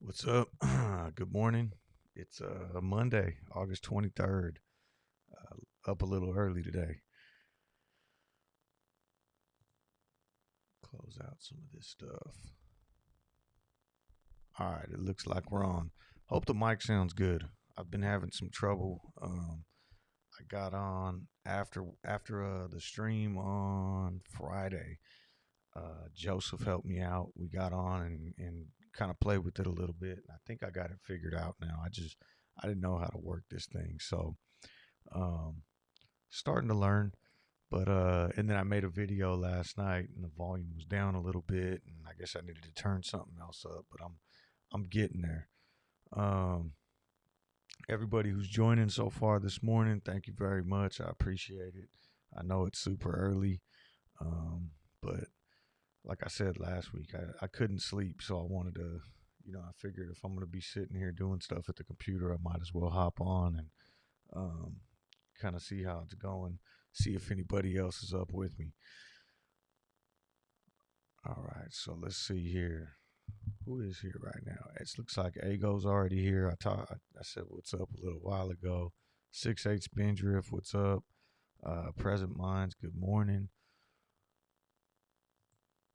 What's up? Good morning. It's Monday, August 23rd. Up a little early today. Close out some of this stuff. All right, it looks like we're on. Hope the mic sounds good. I've been having some trouble. I got on after the stream on Friday. Joseph helped me out. We got on and kind of played with it a little bit. I think I got it figured out now. I didn't know how to work this thing, so um, starting to learn. But and then I made a video last night, and the volume was down a little bit, and I guess I needed to turn something else up. But I'm getting there. Um, Everybody who's joining so far this morning, thank you very much. I appreciate it. I know it's super early, but like I said last week, I couldn't sleep, so I wanted to, I figured if I'm going to be sitting here doing stuff at the computer, I might as well hop on and um, kind of see how it's going, see if anybody else is up with me. All right, so let's see here. Who is here right now? It looks like Ago's already here. I said what's up a little while ago. 6-8 Spindrift, what's up? Present Minds, good morning.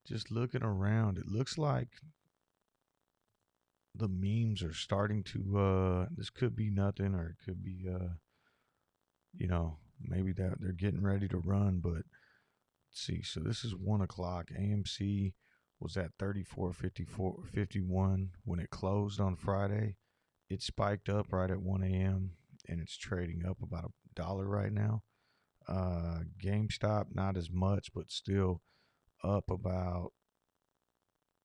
Just looking around, it looks like the memes are starting to this could be nothing, or it could be maybe that they're getting ready to run. But let's see, so this is 1 o'clock. AMC was at 34.51 when it closed on Friday. It spiked up right at 1 a.m. and it's trading up about $1 right now. GameStop not as much, but still up about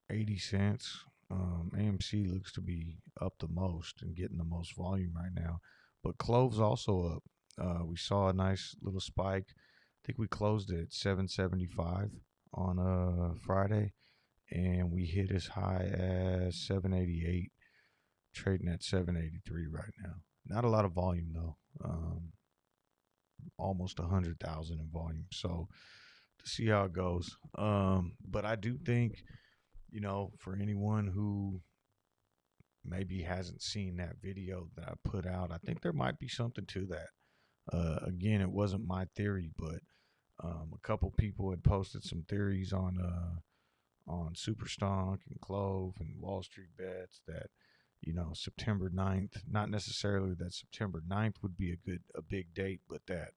80 cents. AMC looks to be up the most and getting the most volume right now. But Clove's also up. We saw a nice little spike. I think we closed at 775 on Friday, and we hit as high as 788, trading at 783 right now. Not a lot of volume though. Almost 100,000 in volume. So to see how it goes. But I do think, for anyone who maybe hasn't seen that video that I put out, I think there might be something to that. Again, it wasn't my theory, but a couple people had posted some theories on Super Stonk and Clove and Wall Street Bets that September 9th, not necessarily that September 9th would be a big date, but that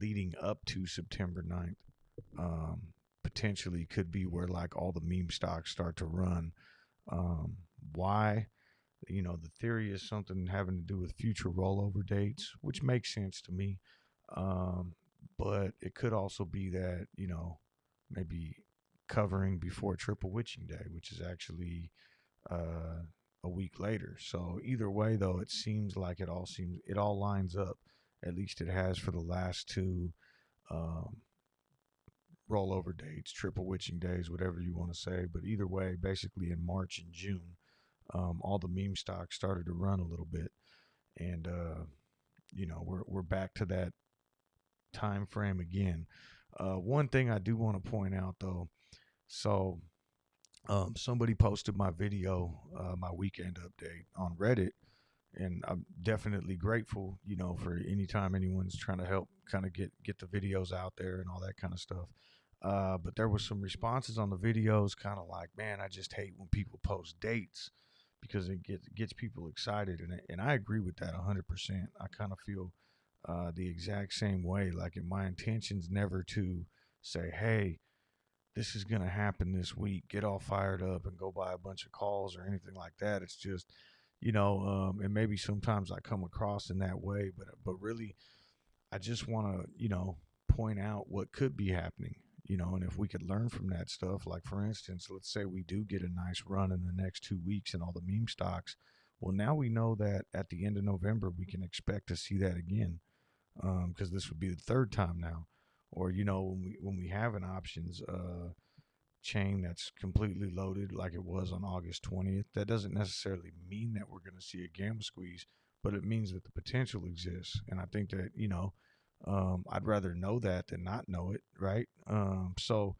leading up to September 9th potentially could be where like all the meme stocks start to run. Why? The theory is something having to do with future rollover dates, which makes sense to me. But it could also be that, maybe covering before Triple Witching Day, which is actually a week later. So either way, though, it seems like it all lines up. At least it has for the last two rollover dates, Triple Witching Days, whatever you want to say. But either way, basically in March and June, all the meme stocks started to run a little bit, and we're back to that time frame again. One thing I do want to point out though, so somebody posted my video, my weekend update on Reddit, and I'm definitely grateful, for any time anyone's trying to help kind of get the videos out there and all that kind of stuff. But there was some responses on the videos, kind of like, man, I just hate when people post dates because it gets people excited, and I agree with that 100%. I kind of feel the exact same way. Like, my intention's never to say, hey, this is going to happen this week, get all fired up and go buy a bunch of calls or anything like that. It's just, and maybe sometimes I come across in that way, but really, I just want to, point out what could be happening, and if we could learn from that stuff. Like, for instance, let's say we do get a nice run in the next 2 weeks in all the meme stocks. Well, now we know that at the end of November, we can expect to see that again, because this would be the third time now. Or, when we have an options chain that's completely loaded like it was on August 20th, that doesn't necessarily mean that we're going to see a gamma squeeze, but it means that the potential exists. And I think that, I'd rather know that than not know it, right? So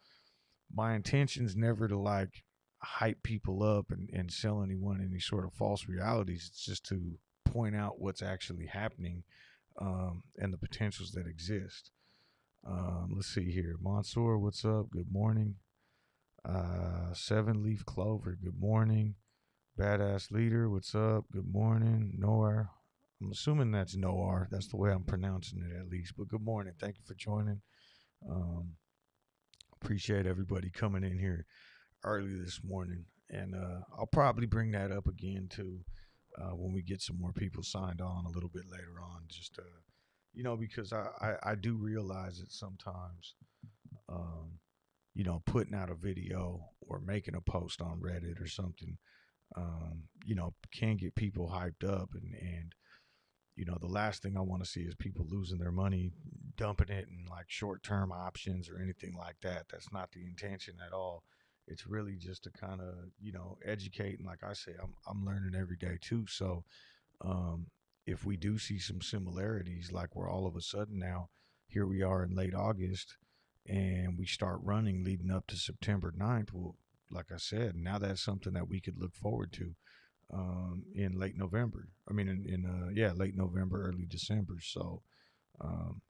my intention's never to, like, hype people up and sell anyone any sort of false realities. It's just to point out what's actually happening, and the potentials that exist. Let's see here. Mansoor, what's up? Good morning. Seven Leaf Clover, good morning. Badass Leader, what's up? Good morning. Noah, I'm assuming that's Noah. That's the way I'm pronouncing it, at least. But good morning. Thank you for joining. Um, Appreciate everybody coming in here early this morning. And I'll probably bring that up again, too, when we get some more people signed on a little bit later on. Just, because I do realize that sometimes, um, putting out a video or making a post on Reddit or something, can get people hyped up, and the last thing I want to see is people losing their money, dumping it in like short-term options or anything like that. That's not the intention at all. It's really just to kind of, educate. And like I say, I'm learning every day too. So, um, if we do see some similarities, like we're all of a sudden now, here we are in late August, and we start running leading up to September 9th. Well, like I said, now that's something that we could look forward to, in late November. I mean, late November, early December. So, um,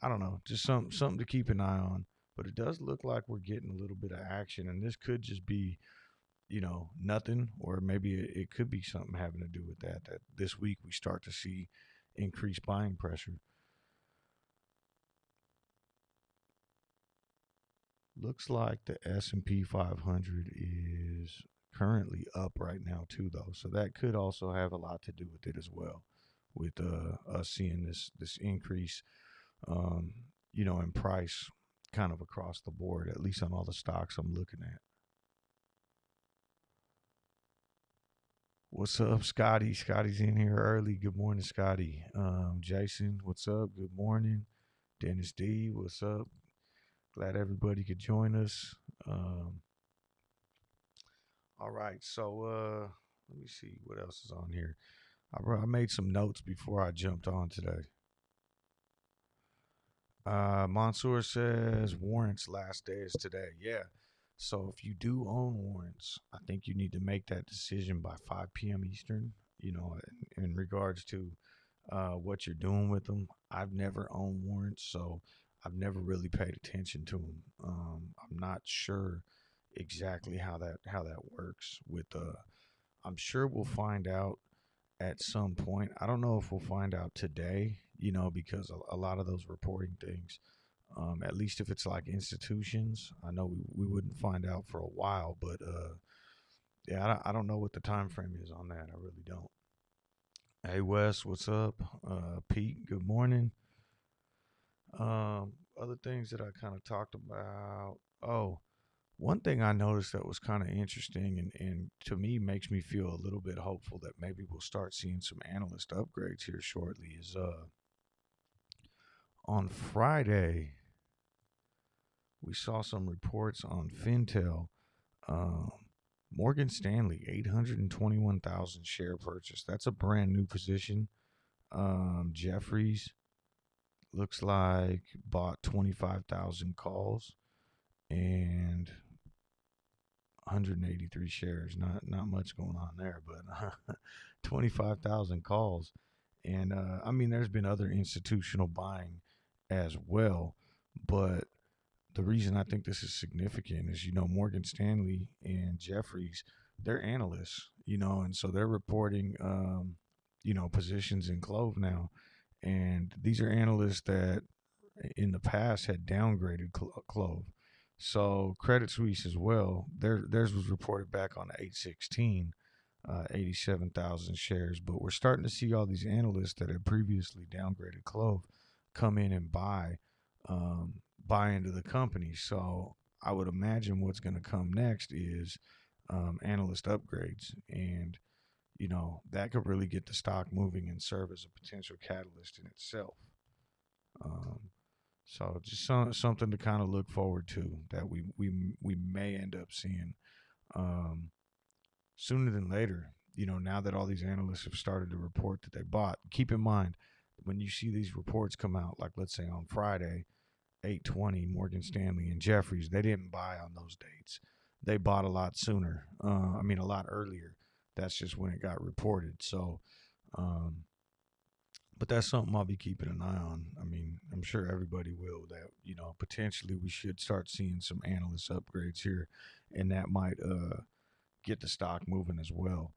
I don't know, just something to keep an eye on. But it does look like we're getting a little bit of action, and this could just be, nothing, or maybe it could be something having to do with that. That this week we start to see increased buying pressure. Looks like the S&P 500 is currently up right now too, though. So that could also have a lot to do with it as well, with us seeing this increase, um, in price kind of across the board, at least on all the stocks I'm looking at. What's up, Scotty? Scotty's in here early. Good morning, Scotty. Jason, what's up? Good morning. Dennis D, what's up? Glad everybody could join us. All right, so let me see what else is on here. I made some notes before I jumped on today. Mansoor says warrants last day is today. Yeah. So if you do own warrants, I think you need to make that decision by 5 p.m. Eastern, in regards to what you're doing with them. I've never owned warrants, so I've never really paid attention to them. I'm not sure exactly how that works with I'm sure we'll find out at some point. I don't know if we'll find out today, because a lot of those reporting things, at least if it's like institutions, I know we wouldn't find out for a while, but yeah, I don't know what the time frame is on that. I really don't. Hey Wes, what's up? Pete, good morning. Other things that I kind of talked about. Oh, one thing I noticed that was kind of interesting, and to me makes me feel a little bit hopeful that maybe we'll start seeing some analyst upgrades here shortly, is on Friday we saw some reports on Fintel. Um, Morgan Stanley, 821,000 share purchase. That's a brand new position. Jeffries looks like bought 25,000 calls and 183 shares. Not much going on there, but 25,000 calls. And I mean, there's been other institutional buying as well, but the reason I think this is significant is, Morgan Stanley and Jeffries, they're analysts, and so they're reporting, positions in Clove now. And these are analysts that in the past had downgraded Clove. So Credit Suisse as well, theirs was reported back on 8/16, 87,000 shares. But we're starting to see all these analysts that had previously downgraded Clove come in and buy into the company. So I would imagine what's going to come next is analyst upgrades, and that could really get the stock moving and serve as a potential catalyst in itself. So just something to kind of look forward to, that we may end up seeing sooner than later. Now that all these analysts have started to report that they bought. Keep in mind, when you see these reports come out, like let's say on Friday, 8/20, Morgan Stanley and Jeffries, they didn't buy on those dates. they bought a lot sooner. I mean, a lot earlier. That's just when it got reported. So, um, but that's something I'll be keeping an eye on. I mean, I'm sure everybody will. That potentially we should start seeing some analyst upgrades here, and that might get the stock moving as well.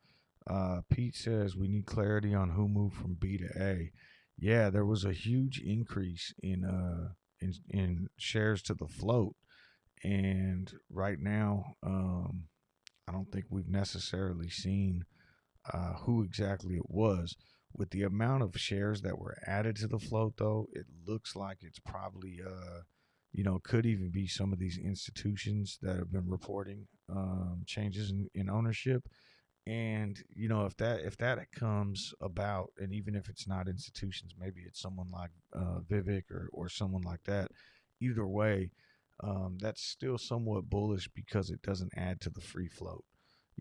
Pete says we need clarity on who moved from B to A. Yeah, there was a huge increase in shares to the float, and right now, I don't think we've necessarily seen who exactly it was. With the amount of shares that were added to the float, though, it looks like it's probably, could even be some of these institutions that have been reporting changes in ownership. And if that comes about, and even if it's not institutions, maybe it's someone like Vivek or someone like that. Either way, that's still somewhat bullish because it doesn't add to the free float.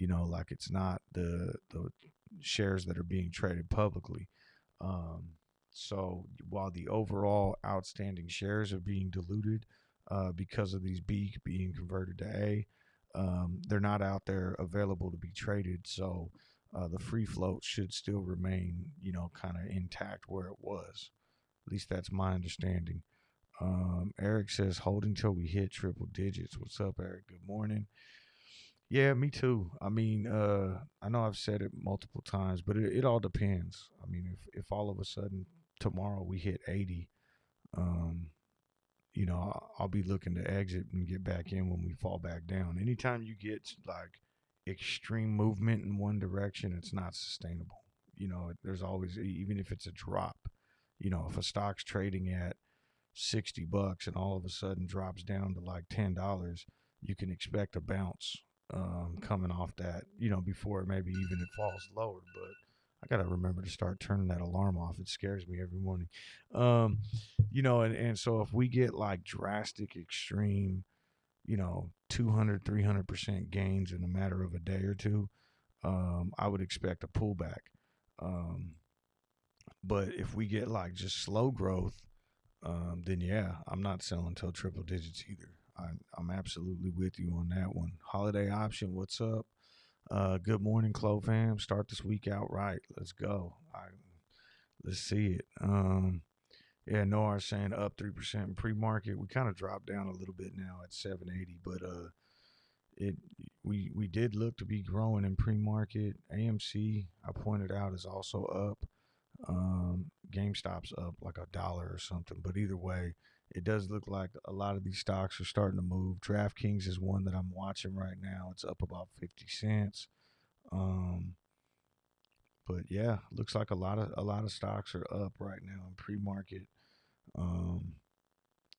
Like it's not the shares that are being traded publicly. Um, so while the overall outstanding shares are being diluted because of these B being converted to A, they're not out there available to be traded. So the free float should still remain, kind of intact where it was. At least that's my understanding. Eric says, holding till we hit triple digits. What's up, Eric? Good morning. Yeah, me too. I mean, I know I've said it multiple times, but it all depends. I mean, if all of a sudden tomorrow we hit 80, um, I'll be looking to exit and get back in when we fall back down. Anytime you get like extreme movement in one direction, it's not sustainable. There's always, even if it's a drop, if a stock's trading at $60 and all of a sudden drops down to like $10, you can expect a bounce coming off that, before maybe even it falls lower. But I gotta remember to start turning that alarm off. It scares me every morning. Um, and so if we get like drastic, extreme, 200, 300% gains in a matter of a day or two, I would expect a pullback. Um, but if we get like just slow growth, then yeah, I'm not selling till triple digits either. I'm absolutely with you on that one. Holiday option, what's up? Good morning, Clovam. Start this week out right. Let's go. Let's see it. Yeah, Noah's saying up 3% in pre-market. We kind of dropped down a little bit now at 780, but it we did look to be growing in pre-market. AMC, I pointed out, is also up. GameStop's up like $1 or something, but either way, it does look like a lot of these stocks are starting to move. DraftKings is one that I'm watching right now. It's up about 50 cents. Um, but yeah, looks like a lot of stocks are up right now in pre-market. Um,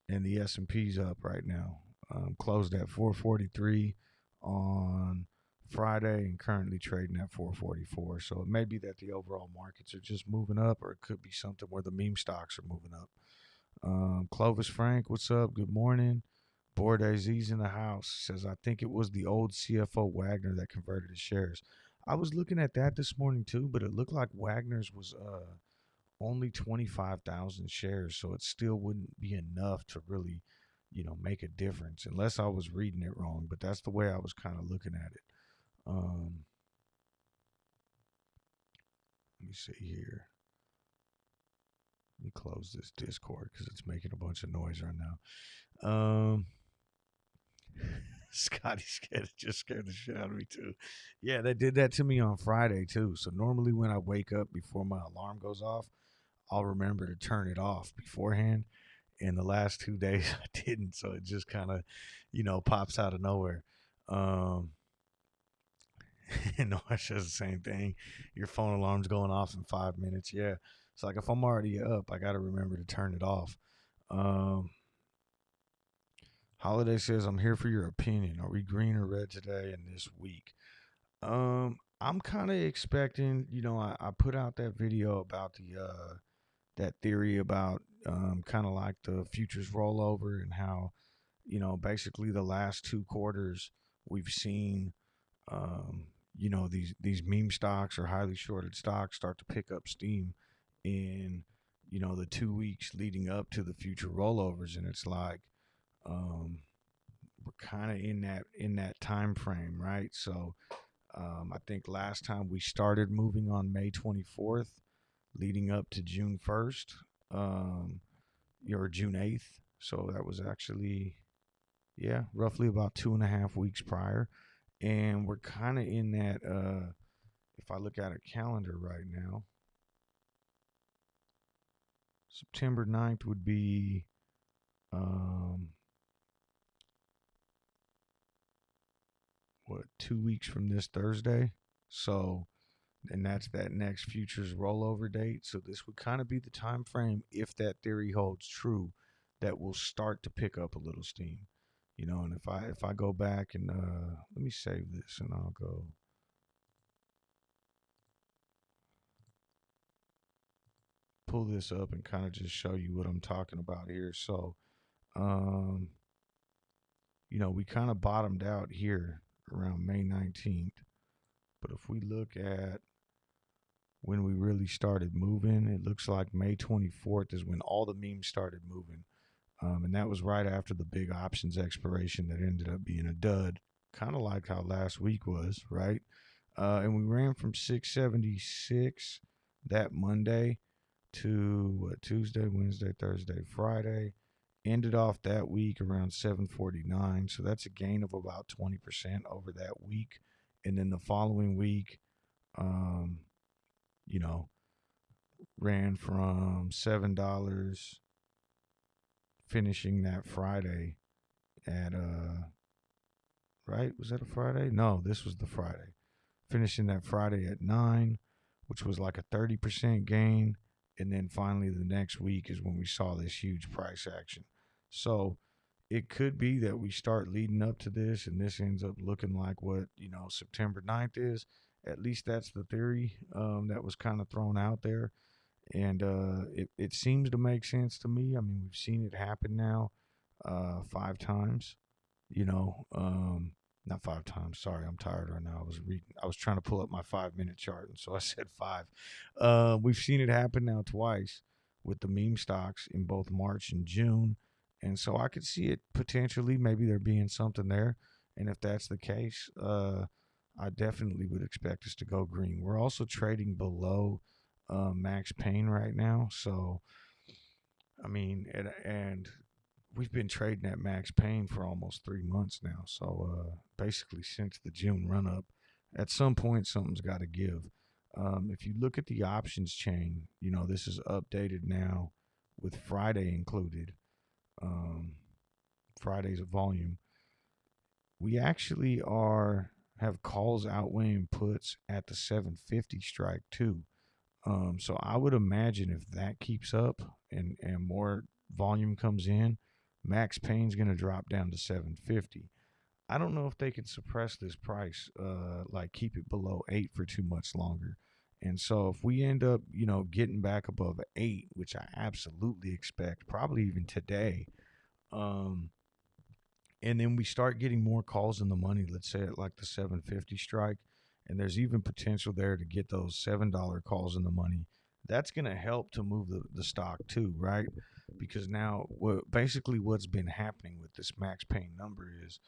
and the S&P's up right now. Closed at 443 on Friday and currently trading at 444. So it may be that the overall markets are just moving up, or it could be something where the meme stocks are moving up. Clovis Frank, what's up? Good morning. Board AZ's in the house. Says, I think it was the old CFO Wagner that converted his shares. I was looking at that this morning too, but it looked like Wagner's was only 25,000 shares, so it still wouldn't be enough to really, make a difference unless I was reading it wrong. But that's the way I was kind of looking at it. Let me see here. Let me close this Discord because it's making a bunch of noise right now. Scotty just scared the shit out of me too. Yeah, they did that to me on Friday too. So normally when I wake up before my alarm goes off, I'll remember to turn it off beforehand. And the last 2 days I didn't, so it just kind of, pops out of nowhere. No, I says the same thing. Your phone alarm's going off in 5 minutes. Yeah, it's like if I'm already up, I got to remember to turn it off. Holiday says, I'm here for your opinion. Are we green or red today and this week? I'm kind of expecting, I put out that video about that theory about kind of like the futures rollover and how, basically the last 2 quarters we've seen, these meme stocks or highly shorted stocks start to pick up steam in, the 2 weeks leading up to the future rollovers. And it's like, we're kind of in that time frame, right? So I think last time we started moving on May 24th, leading up to June 1st, or June 8th. So that was actually, yeah, roughly about 2.5 weeks prior. And we're kind of in that, if I look at a calendar right now, September 9th would be, what, 2 weeks from this Thursday. So, and that's that next futures rollover date. So this would kind of be the time frame, if that theory holds true, that will start to pick up a little steam. And if I go back and let me save this and I'll go pull this up and kind of just show you what I'm talking about here. So, we kind of bottomed out here around May 19th. But if we look at when we really started moving, it looks like May 24th is when all the memes started moving. And that was right after the big options expiration that ended up being a dud, kind of like how last week was, right? And we ran from 676 that Monday to Tuesday, Wednesday, Thursday, Friday. Ended off that week around 749. So that's a gain of about 20% over that week. And then the following week, you know, ran from $7, finishing that Friday at right? Was that a Friday? No, this was the Friday. Finishing that Friday at 9, which was like a 30% gain. And then finally the next week is when we saw this huge price action. So it could be that we start leading up to this and this ends up looking like what, September 9th is. At least that's the theory that was kind of thrown out there. And it seems to make sense to me. I mean, we've seen it happen now 5 times, not 5 times. Sorry, I'm tired right now. I was trying to pull up my 5-minute chart, and so I said 5. We've seen it happen now twice with the meme stocks in both March and June. And so I could see it potentially, maybe there being something there. And if that's the case, I definitely would expect us to go green. We're also trading below max pain right now. So, I mean, and we've been trading at max pain for almost 3 months now. So basically since the June run up, at some point something's got to give. If you look at the options chain, this is updated now with Friday included. Friday's volume. We actually have calls outweighing puts at the 750 strike too. So I would imagine if that keeps up and more volume comes in, max pain's going to drop down to 750. I don't know if they can suppress this price, like keep it below 8 for too much longer. And so if we end up, getting back above 8, which I absolutely expect, probably even today, and then we start getting more calls in the money, let's say at like the 750 strike, and there's even potential there to get those $7 calls in the money. That's going to help to move the stock too, right? Because now what's been happening with this max pain number is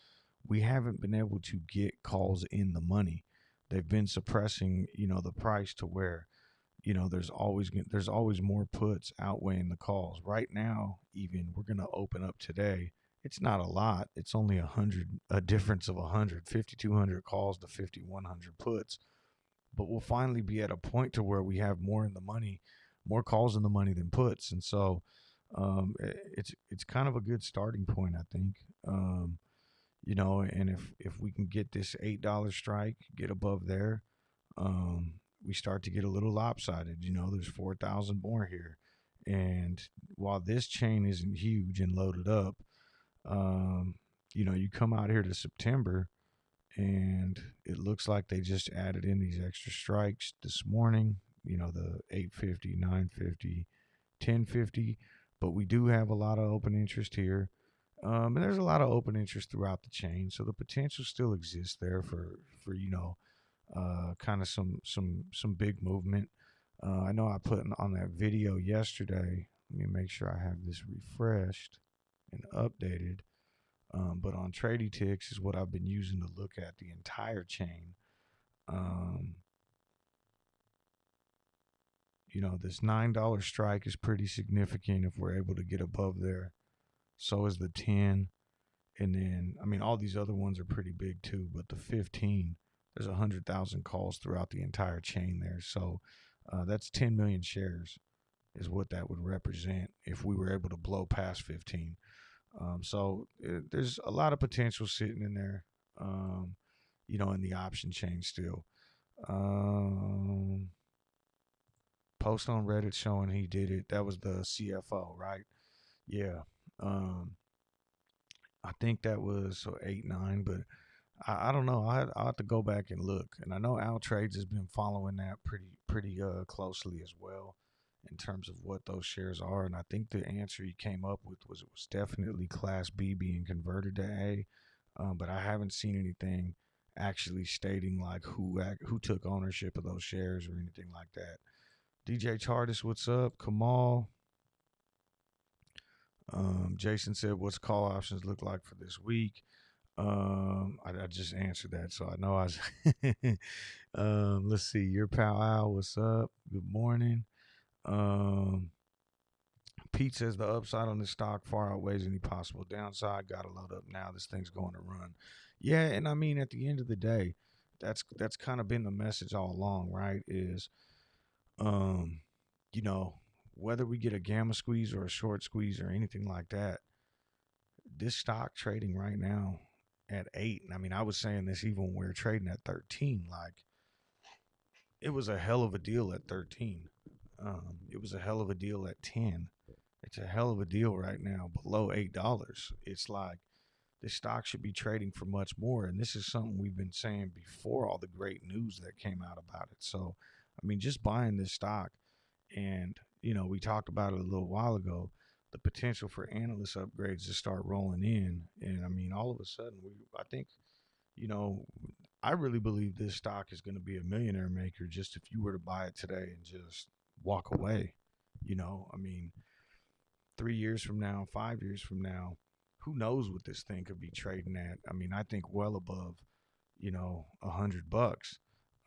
we haven't been able to get calls in the money. They've been suppressing, the price to where, there's always more puts outweighing the calls. Right now, even we're going to open up today. It's not a lot. It's only a difference of 100, 5,200 calls to 5,100 puts. But we'll finally be at a point to where we have more in the money, more calls in the money than puts. And so it's kind of a good starting point, I think. And if we can get this $8 strike, get above there, we start to get a little lopsided. There's 4,000 more here. And while this chain isn't huge and loaded up, you come out here to September and it looks like they just added in these extra strikes this morning, the 850, 950, 1050. But we do have a lot of open interest here. And there's a lot of open interest throughout the chain. So the potential still exists there for kind of some big movement. I know I put on that video yesterday. Let me make sure I have this refreshed and updated. But on TRADYTICS is what I've been using to look at the entire chain. This $9 strike is pretty significant if we're able to get above there. So is the 10. And then, all these other ones are pretty big too, but the 15, there's 100,000 calls throughout the entire chain there. So that's 10 million shares is what that would represent if we were able to blow past 15. There's a lot of potential sitting in there, in the option chain still. Post on Reddit showing he did it. That was the CFO, right? Yeah. I think that was 8-9, but I don't know. I'll have to go back and look. And I know Al Trades has been following that pretty closely as well in terms of what those shares are. And I think the answer he came up with was it was definitely Class B being converted to A. But I haven't seen anything actually stating like who took ownership of those shares or anything like that. DJ Chartis, what's up? Kamal. Jason said, what's call options look like for this week? I just answered that, so I know I was. Let's see. Your pal Al, what's up? Good morning. Pete says the upside on this stock far outweighs any possible downside. Got to load up now. This thing's going to run. Yeah, and at the end of the day, that's kind of been the message all along, right? Is, whether we get a gamma squeeze or a short squeeze or anything like that, this stock trading right now at 8. I was saying this even when we were trading at 13. Like, it was a hell of a deal at 13. It was a hell of a deal at 10. It's a hell of a deal right now below $8. It's like this stock should be trading for much more. And this is something we've been saying before all the great news that came out about it. So, just buying this stock, and, we talked about it a little while ago, the potential for analyst upgrades to start rolling in. And all of a sudden, I think, I really believe this stock is going to be a millionaire maker just if you were to buy it today and just walk away. 3 years from now, 5 years from now, who knows what this thing could be trading at? I think well above, $100.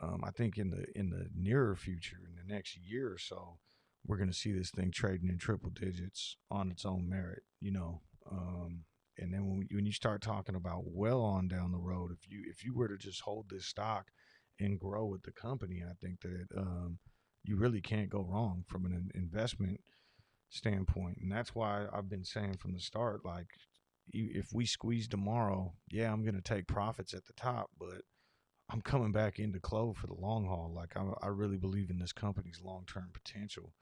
I think in the nearer future, in the next year or so, we're going to see this thing trading in triple digits on its own merit, and then when you start talking about well on down the road, if you were to just hold this stock and grow with the company, I think that you really can't go wrong from an investment standpoint. And that's why I've been saying from the start, like, if we squeeze tomorrow, yeah, I'm going to take profits at the top, but I'm coming back into Clover for the long haul. Like, I really believe in this company's long-term potential.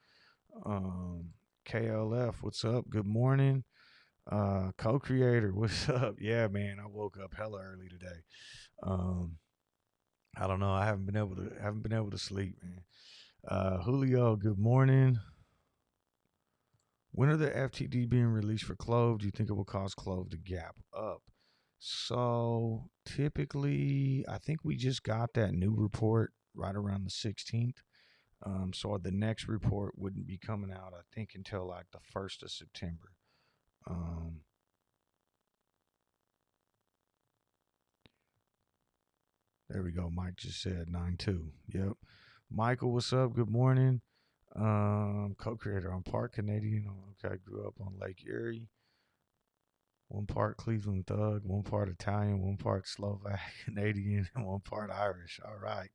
KLF, what's up? Good morning. Co-creator, what's up? Yeah, man, I woke up hella early today. I don't know. I haven't been able to sleep, man. Julio, good morning. When are the FTD being released for Clove? Do you think it will cause Clove to gap up? So typically, I think we just got that new report right around the 16th. So the next report wouldn't be coming out, I think, until like the 1st of September. There we go. Mike just said 9-2. Yep. Michael, what's up? Good morning. Co-creator. I'm part Canadian. Okay, I grew up on Lake Erie. One part Cleveland Thug, one part Italian, one part Slovak Canadian, and one part Irish. All right.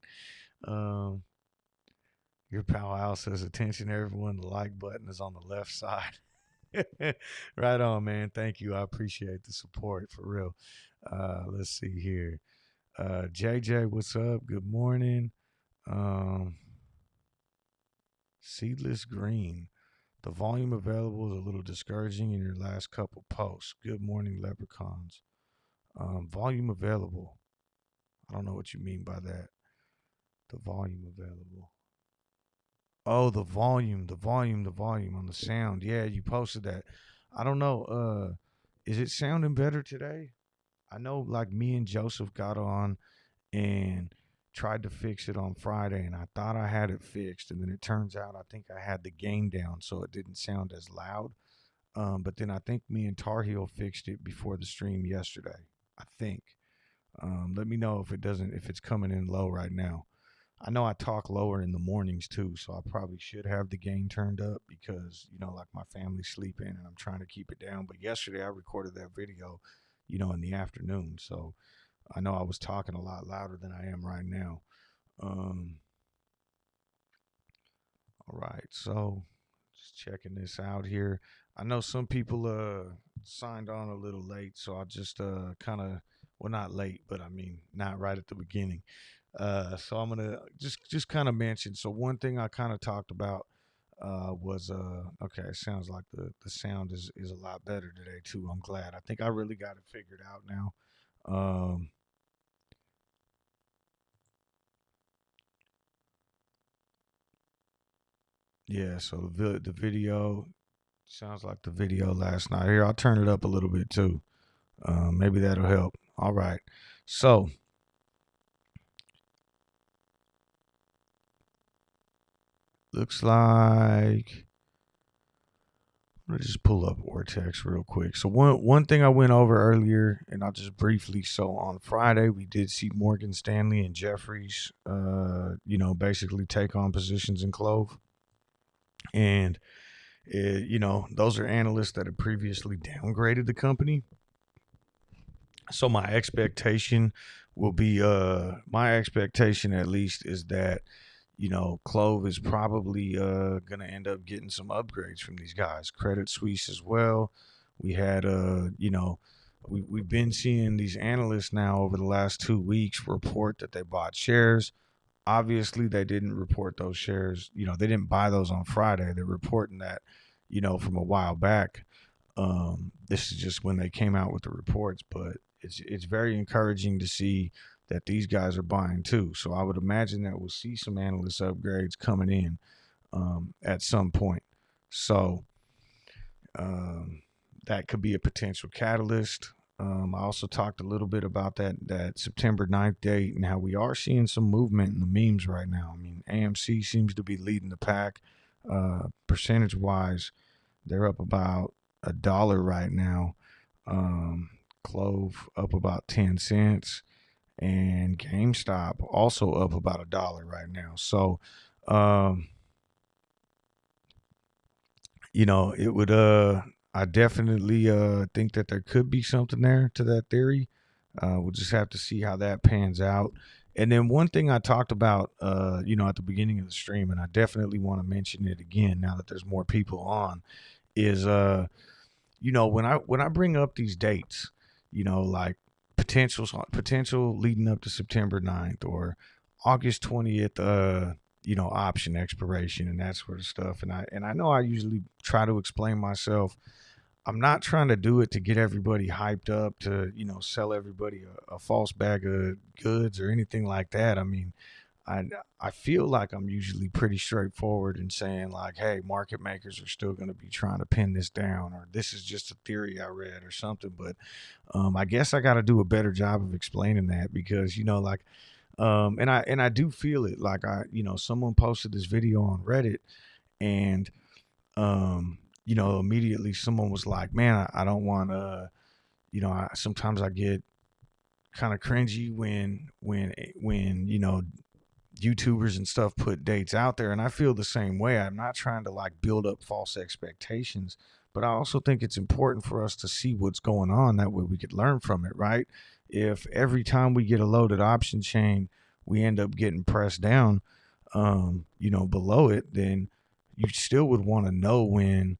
Your pal Al says, attention everyone, the like button is on the left side. Right on, man. Thank you. I appreciate the support, for real. Let's see here. JJ, what's up? Good morning. Seedless Green. The volume available is a little discouraging in your last couple posts. Good morning, leprechauns. Volume available. I don't know what you mean by that. The volume available. Oh, the volume on the sound. Yeah, you posted that. I don't know. Is it sounding better today? I know, like, me and Joseph got on and tried to fix it on Friday, and I thought I had it fixed, and then it turns out I think I had the gain down, so it didn't sound as loud. But then I think me and Tar Heel fixed it before the stream yesterday. I think. Let me know if if it's coming in low right now. I know I talk lower in the mornings too, so I probably should have the gain turned up because, like my family's sleeping and I'm trying to keep it down. But yesterday I recorded that video, in the afternoon. So I know I was talking a lot louder than I am right now. Um, all right, so just checking this out here. I know some people signed on a little late, so I'll just kind of, well, not late, but I mean not right at the beginning. So I'm gonna just kind of mention. So one thing I kind of talked about was okay. It sounds like the sound is a lot better today too. I'm glad. I think I really got it figured out now. Um, yeah. So the video sounds like the video last night. Here, I'll turn it up a little bit too. Maybe that'll help. All right. So looks like let me just pull up Vortex real quick. So one thing I went over earlier, and I'll just briefly. So on Friday, we did see Morgan Stanley and Jeffries, basically take on positions in Clove, and those are analysts that have previously downgraded the company. So my expectation at least is that Clove is probably going to end up getting some upgrades from these guys. Credit Suisse as well. We had, we've been seeing these analysts now over the last 2 weeks report that they bought shares. Obviously, they didn't report those shares. They didn't buy those on Friday. They're reporting that, from a while back. This is just when they came out with the reports, but it's very encouraging to see that these guys are buying too. So I would imagine that we'll see some analyst upgrades coming in at some point. So that could be a potential catalyst. I also talked a little bit about that September 9th date and how we are seeing some movement in the memes right now. I mean, AMC seems to be leading the pack percentage wise. They're up about $1 right now. Clove up about 10 cents, and GameStop also up about $1 right now. So, it would I definitely think that there could be something there to that theory. We'll just have to see how that pans out. And then one thing I talked about, at the beginning of the stream, and I definitely want to mention it again now that there's more people on, is when I bring up these dates, like potential leading up to September 9th or August 20th, option expiration and that sort of stuff. And I know I usually try to explain myself. I'm not trying to do it to get everybody hyped up to, sell everybody a false bag of goods or anything like that. I mean, I I feel like I'm usually pretty straightforward in saying like, hey, market makers are still going to be trying to pin this down, or this is just a theory I read or something. But I guess I got to do a better job of explaining that because like, and I do feel it. Like someone posted this video on Reddit, and immediately someone was like, man, I don't want sometimes I get kind of cringy when YouTubers and stuff put dates out there, and I feel the same way. I'm not trying to like build up false expectations, but I also think it's important for us to see what's going on. That way we could learn from it, right? If every time we get a loaded option chain, we end up getting pressed down, below it, then you still would want to know when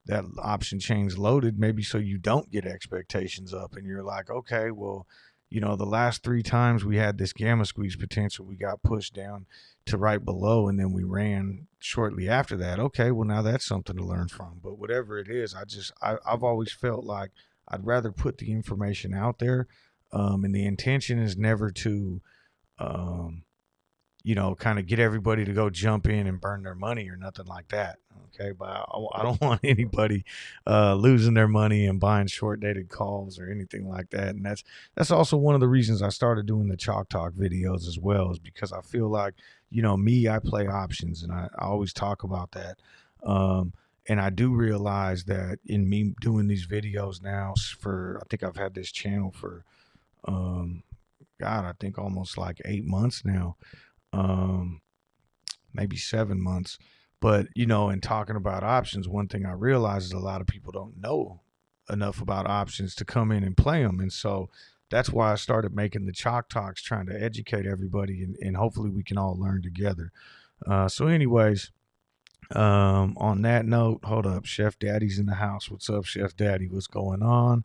that option chain's loaded, maybe so you don't get expectations up and you're like, okay, well, the last 3 times we had this gamma squeeze potential, we got pushed down to right below and then we ran shortly after that. Okay, well, now that's something to learn from. But whatever it is, I've always felt like I'd rather put the information out there, and the intention is never to um, kind of get everybody to go jump in and burn their money or nothing like that. Okay. But I don't want anybody losing their money and buying short dated calls or anything like that. And that's also one of the reasons I started doing the Chalk Talk videos as well, is because I feel like, I play options and I always talk about that. And I do realize that in me doing these videos now for, I think I've had this channel for, um, God, I think almost like 8 months now, um, maybe 7 months. But, in talking about options, one thing I realize is a lot of people don't know enough about options to come in and play them. And so that's why I started making the Chalk Talks, trying to educate everybody, and hopefully we can all learn together. So, anyways, on that note, hold up. Chef Daddy's in the house. What's up, Chef Daddy? What's going on?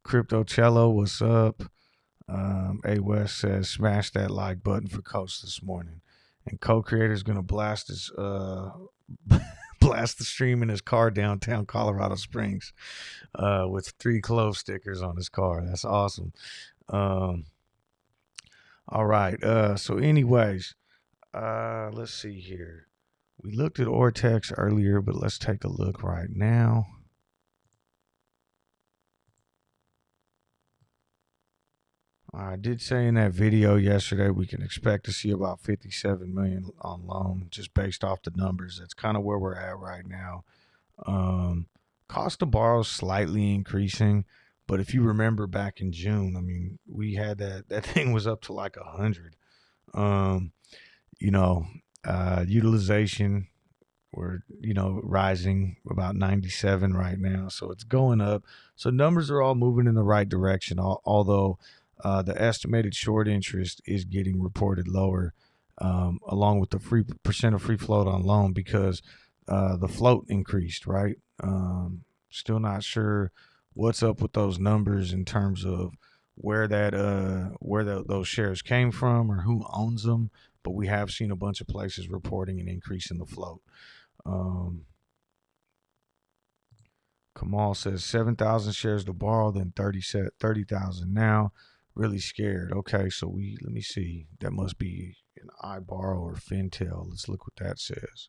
Crypto Cello, what's up? A West says, smash that like button for Coach this morning. And co-creator's gonna blast his blast the stream in his car downtown Colorado Springs with 3 CLOV stickers on his car. That's awesome. All right. So anyways, let's see here. We looked at Ortex earlier, but let's take a look right now. I did say in that video yesterday we can expect to see about 57 million on loan, just based off the numbers. That's kind of where we're at right now. Cost to borrow slightly increasing, but if you remember back in June, I mean, we had that thing was up to like 100. Utilization, we're rising about 97 right now, so it's going up. So numbers are all moving in the right direction, although the estimated short interest is getting reported lower, along with the free percent of free float on loan, because the float increased, right? Still not sure what's up with those numbers in terms of where those shares came from or who owns them, but we have seen a bunch of places reporting an increase in the float. Kamal says 7,000 shares to borrow, then 30,000 now. Really scared. Okay, so let me see. That must be an iBorrow or Fintel. Let's look what that says.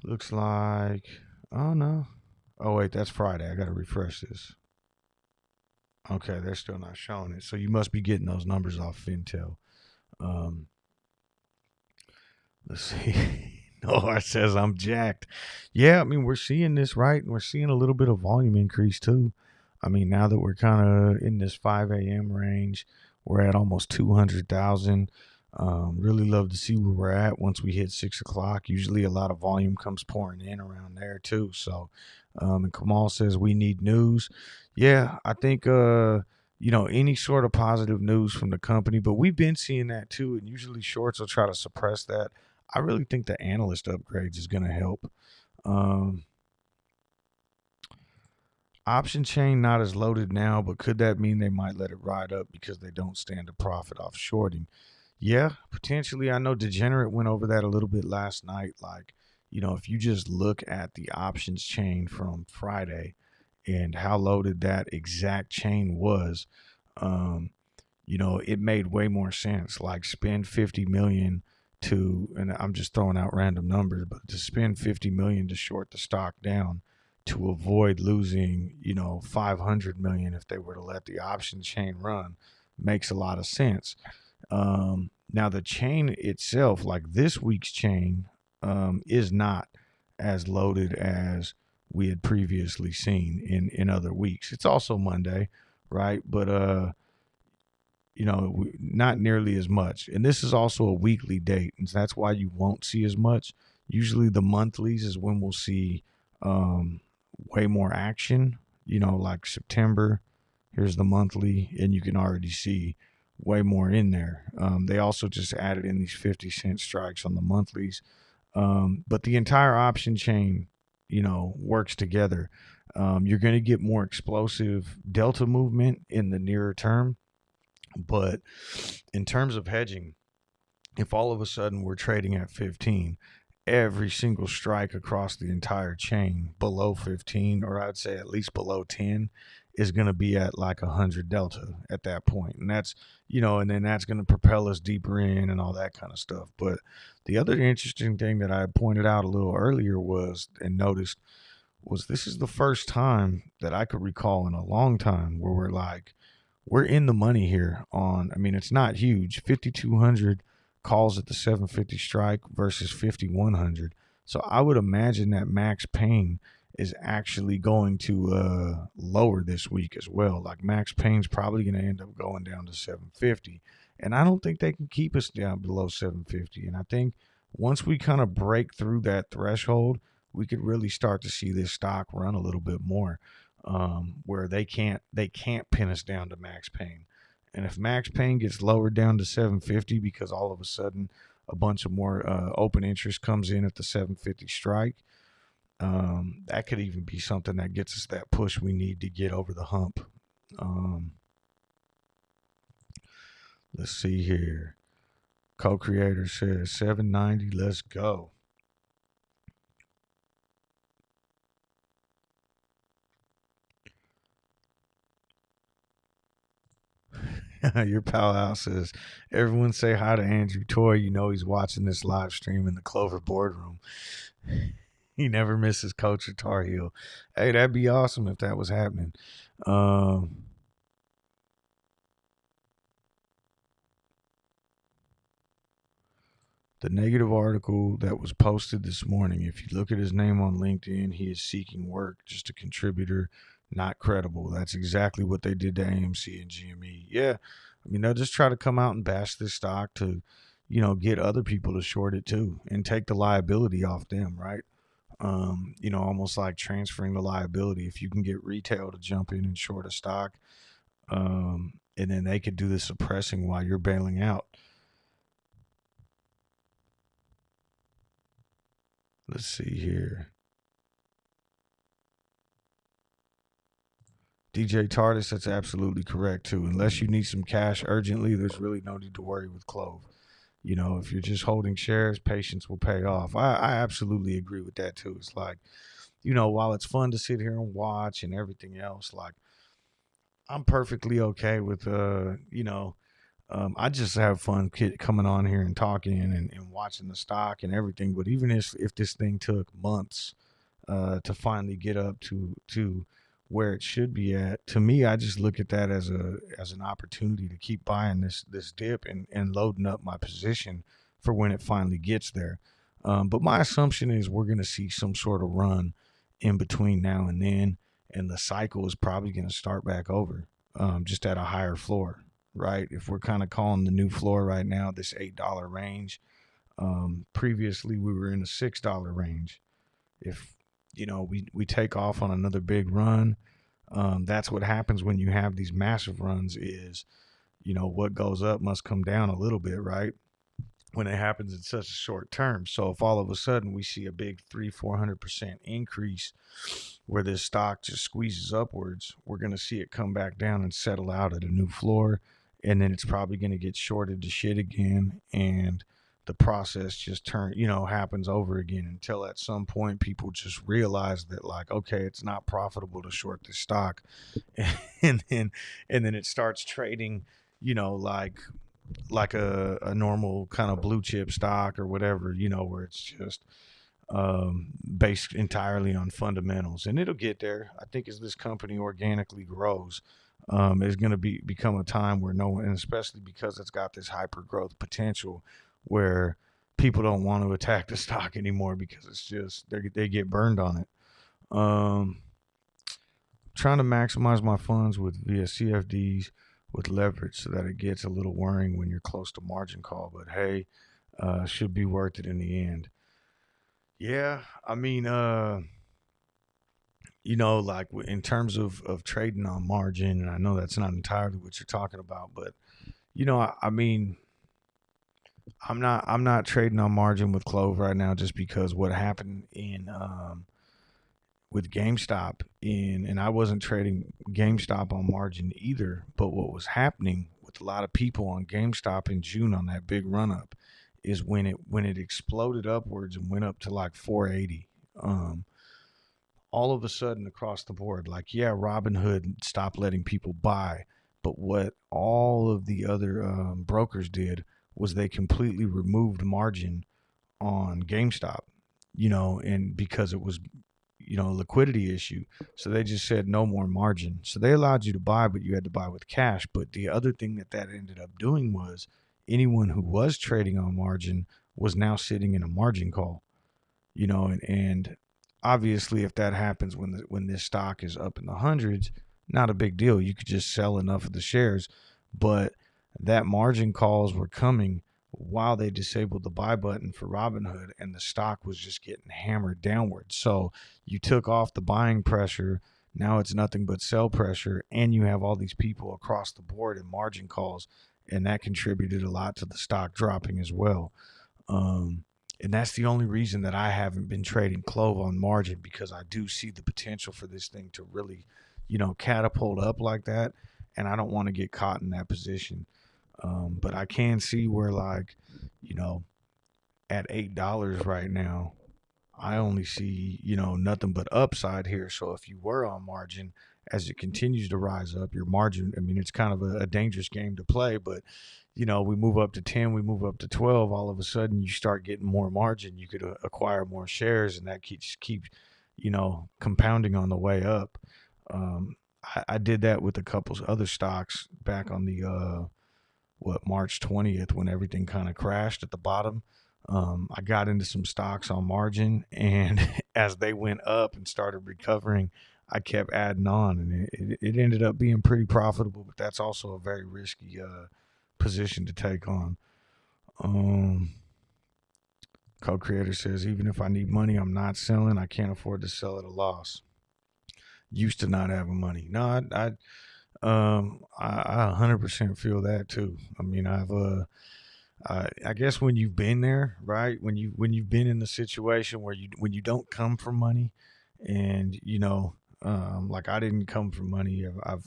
Looks like, oh no. Oh wait, that's Friday. I gotta refresh this. Okay, they're still not showing it. So you must be getting those numbers off Fintel. Let's see. Noah says I'm jacked. Yeah, I mean, we're seeing this, right? And we're seeing a little bit of volume increase too. I mean, now that we're kind of in this 5 a.m. range, we're at almost 200,000. Really love to see where we're at once we hit 6 o'clock. Usually a lot of volume comes pouring in around there too. So, and Kamal says we need news. Yeah, I think, any sort of positive news from the company, but we've been seeing that too. And usually shorts will try to suppress that. I really think the analyst upgrades is going to help. Option chain not as loaded now, but could that mean they might let it ride up because they don't stand to profit off shorting? Yeah, potentially. I know Degenerate went over that a little bit last night. Like, if you just look at the options chain from Friday and how loaded that exact chain was, it made way more sense. Like, spend 50 million and I'm just throwing out random numbers, but to spend 50 million to short the stock down to avoid losing, 500 million if they were to let the option chain run makes a lot of sense. Now the chain itself, like this week's chain, is not as loaded as we had previously seen in other weeks. It's also Monday, right? But not nearly as much. And this is also a weekly date, and so that's why you won't see as much. Usually the monthlies is when we'll see way more action. Like September, here's the monthly, and you can already see way more in there. They also just added in these 50-cent strikes on the monthlies. But the entire option chain, works together. You're going to get more explosive delta movement in the nearer term. But in terms of hedging, if all of a sudden we're trading at 15, every single strike across the entire chain below 15, or I'd say at least below 10, is going to be at like 100 delta at that point. And that's, and then that's going to propel us deeper in and all that kind of stuff. But the other interesting thing that I pointed out a little earlier was this is the first time that I could recall in a long time where we're like, we're in the money here on, I mean, it's not huge. 5,200 calls at the 750 strike versus 5,100. So I would imagine that Max Payne is actually going to lower this week as well. Like Max Payne's probably going to end up going down to 750. And I don't think they can keep us down below 750. And I think once we kind of break through that threshold, we could really start to see this stock run a little bit more, where they can't pin us down to Max Payne. And if Max Payne gets lowered down to 750 because all of a sudden a bunch of more open interest comes in at the 750 strike, that could even be something that gets us that push we need to get over the hump. Let's see here. Co-creator says 790. Let's go. Your pal Al says, everyone say hi to Andrew Toy. You know he's watching this live stream in the Clover boardroom. He never misses Coach or Tar Heel. Hey, that'd be awesome if that was happening. The negative article that was posted this morning, if you look at his name on LinkedIn, he is seeking work, just a contributor, not credible. That's exactly what they did to AMC and GME. Yeah, I mean, they'll just try to come out and bash this stock to, get other people to short it too and take the liability off them, right? Almost like transferring the liability. If you can get retail to jump in and short a stock, and then they could do the suppressing while you're bailing out. Let's see here. DJ TRADYTICS, that's absolutely correct too. Unless you need some cash urgently, there's really no need to worry with Clove. If you're just holding shares, patience will pay off. I absolutely agree with that too. It's like, while it's fun to sit here and watch and everything else, like I'm perfectly okay with, I just have fun coming on here and talking and watching the stock and everything. But even if this thing took months to finally get up to where it should be at, to me, I just look at that as an opportunity to keep buying this dip and loading up my position for when it finally gets there. But my assumption is we're going to see some sort of run in between now and then, and the cycle is probably going to start back over, just at a higher floor, right? If we're kind of calling the new floor right now this $8 range, previously we were in the $6 range. If we take off on another big run, that's what happens when you have these massive runs. Is what goes up must come down a little bit, right? When it happens in such a short term. So if all of a sudden we see a big 300-400% increase where this stock just squeezes upwards, we're going to see it come back down and settle out at a new floor, and then it's probably going to get shorted to shit again, and the process just happens over again until at some point people just realize that, like, okay, it's not profitable to short this stock, and then it starts trading, like a normal kind of blue chip stock or whatever, where it's just based entirely on fundamentals. And it'll get there. I think as this company organically grows, there's going to become a time where no one, and especially because it's got this hyper growth potential, where people don't want to attack the stock anymore because it's just they get burned on it. Trying to maximize my funds via CFDs with leverage so that it gets a little worrying when you're close to margin call, but hey, should be worth it in the end. Yeah, I mean, like in terms of trading on margin, and I know that's not entirely what you're talking about, but I mean, I'm not trading on margin with Clover right now just because what happened in with GameStop and I wasn't trading GameStop on margin either, but what was happening with a lot of people on GameStop in June on that big run up is when it exploded upwards and went up to like 480. All of a sudden across the board, like, yeah, Robinhood stopped letting people buy, but what all of the other brokers did was they completely removed margin on GameStop, and because it was liquidity issue. So they just said no more margin. So they allowed you to buy, but you had to buy with cash. But the other thing that ended up doing was anyone who was trading on margin was now sitting in a margin call. And obviously if that happens when this stock is up in the hundreds, not a big deal. You could just sell enough of the shares, but that margin calls were coming while they disabled the buy button for Robinhood, and the stock was just getting hammered downward. So you took off the buying pressure. Now it's nothing but sell pressure, and you have all these people across the board in margin calls, and that contributed a lot to the stock dropping as well. And that's the only reason that I haven't been trading Clover on margin, because I do see the potential for this thing to really, catapult up like that. And I don't want to get caught in that position. But I can see where, like, at $8 right now, I only see, nothing but upside here. So if you were on margin, as it continues to rise up, your margin, I mean, it's kind of a dangerous game to play, but we move up to 10, we move up to 12, all of a sudden you start getting more margin. You could acquire more shares, and that keeps compounding on the way up. I did that with a couple other stocks back on the March 20th, when everything kind of crashed at the bottom. I got into some stocks on margin, and as they went up and started recovering, I kept adding on, and it ended up being pretty profitable. But that's also a very risky position to take on. Co-creator says, even if I need money, I'm not selling. I can't afford to sell at a loss. Used to not having money. No, I 100% feel that too. I mean, I guess when you've been there, right? When you've been in the situation where when you don't come from money, and like I didn't come from money. I've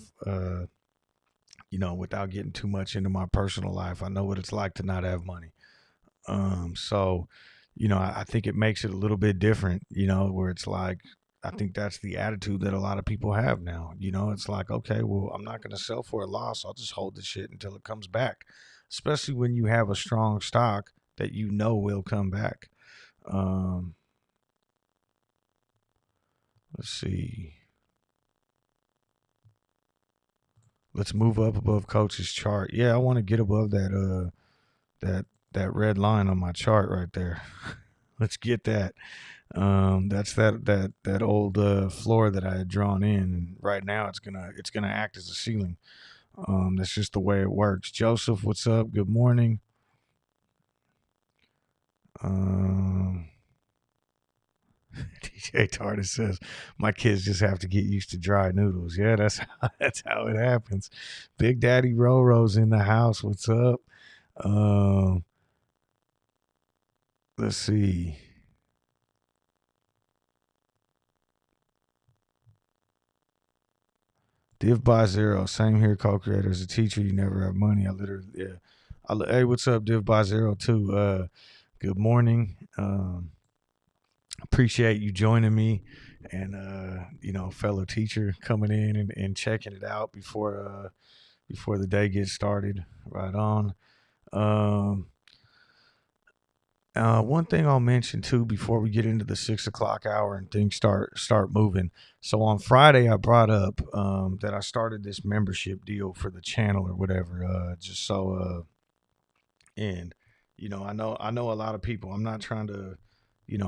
without getting too much into my personal life, I know what it's like to not have money. So, I think it makes it a little bit different, where it's like, I think that's the attitude that a lot of people have now. It's like, okay, well, I'm not going to sell for a loss. I'll just hold the shit until it comes back, especially when you have a strong stock that will come back. Let's see. Let's move up above Coach's chart. Yeah, I want to get above that that red line on my chart right there. Let's get that. That's that old floor that I had drawn in, and right now it's gonna act as a ceiling. That's just the way it works. Joseph, what's up? Good morning. DJ Tardis says, my kids just have to get used to dry noodles. Yeah, that's how it happens. Big Daddy Roro's in the house. What's up? Let's see. Div by zero. Same here, co-creator. As a teacher, you never have money. I literally, yeah. Hey, what's up, Div by zero too? Good morning. Appreciate you joining me, and fellow teacher coming in and checking it out before the day gets started. Right on. One thing I'll mention too before we get into the 6 o'clock hour and things start moving. So on Friday, I brought up that I started this membership deal for the channel or whatever. Just so and I know a lot of people. I'm not trying to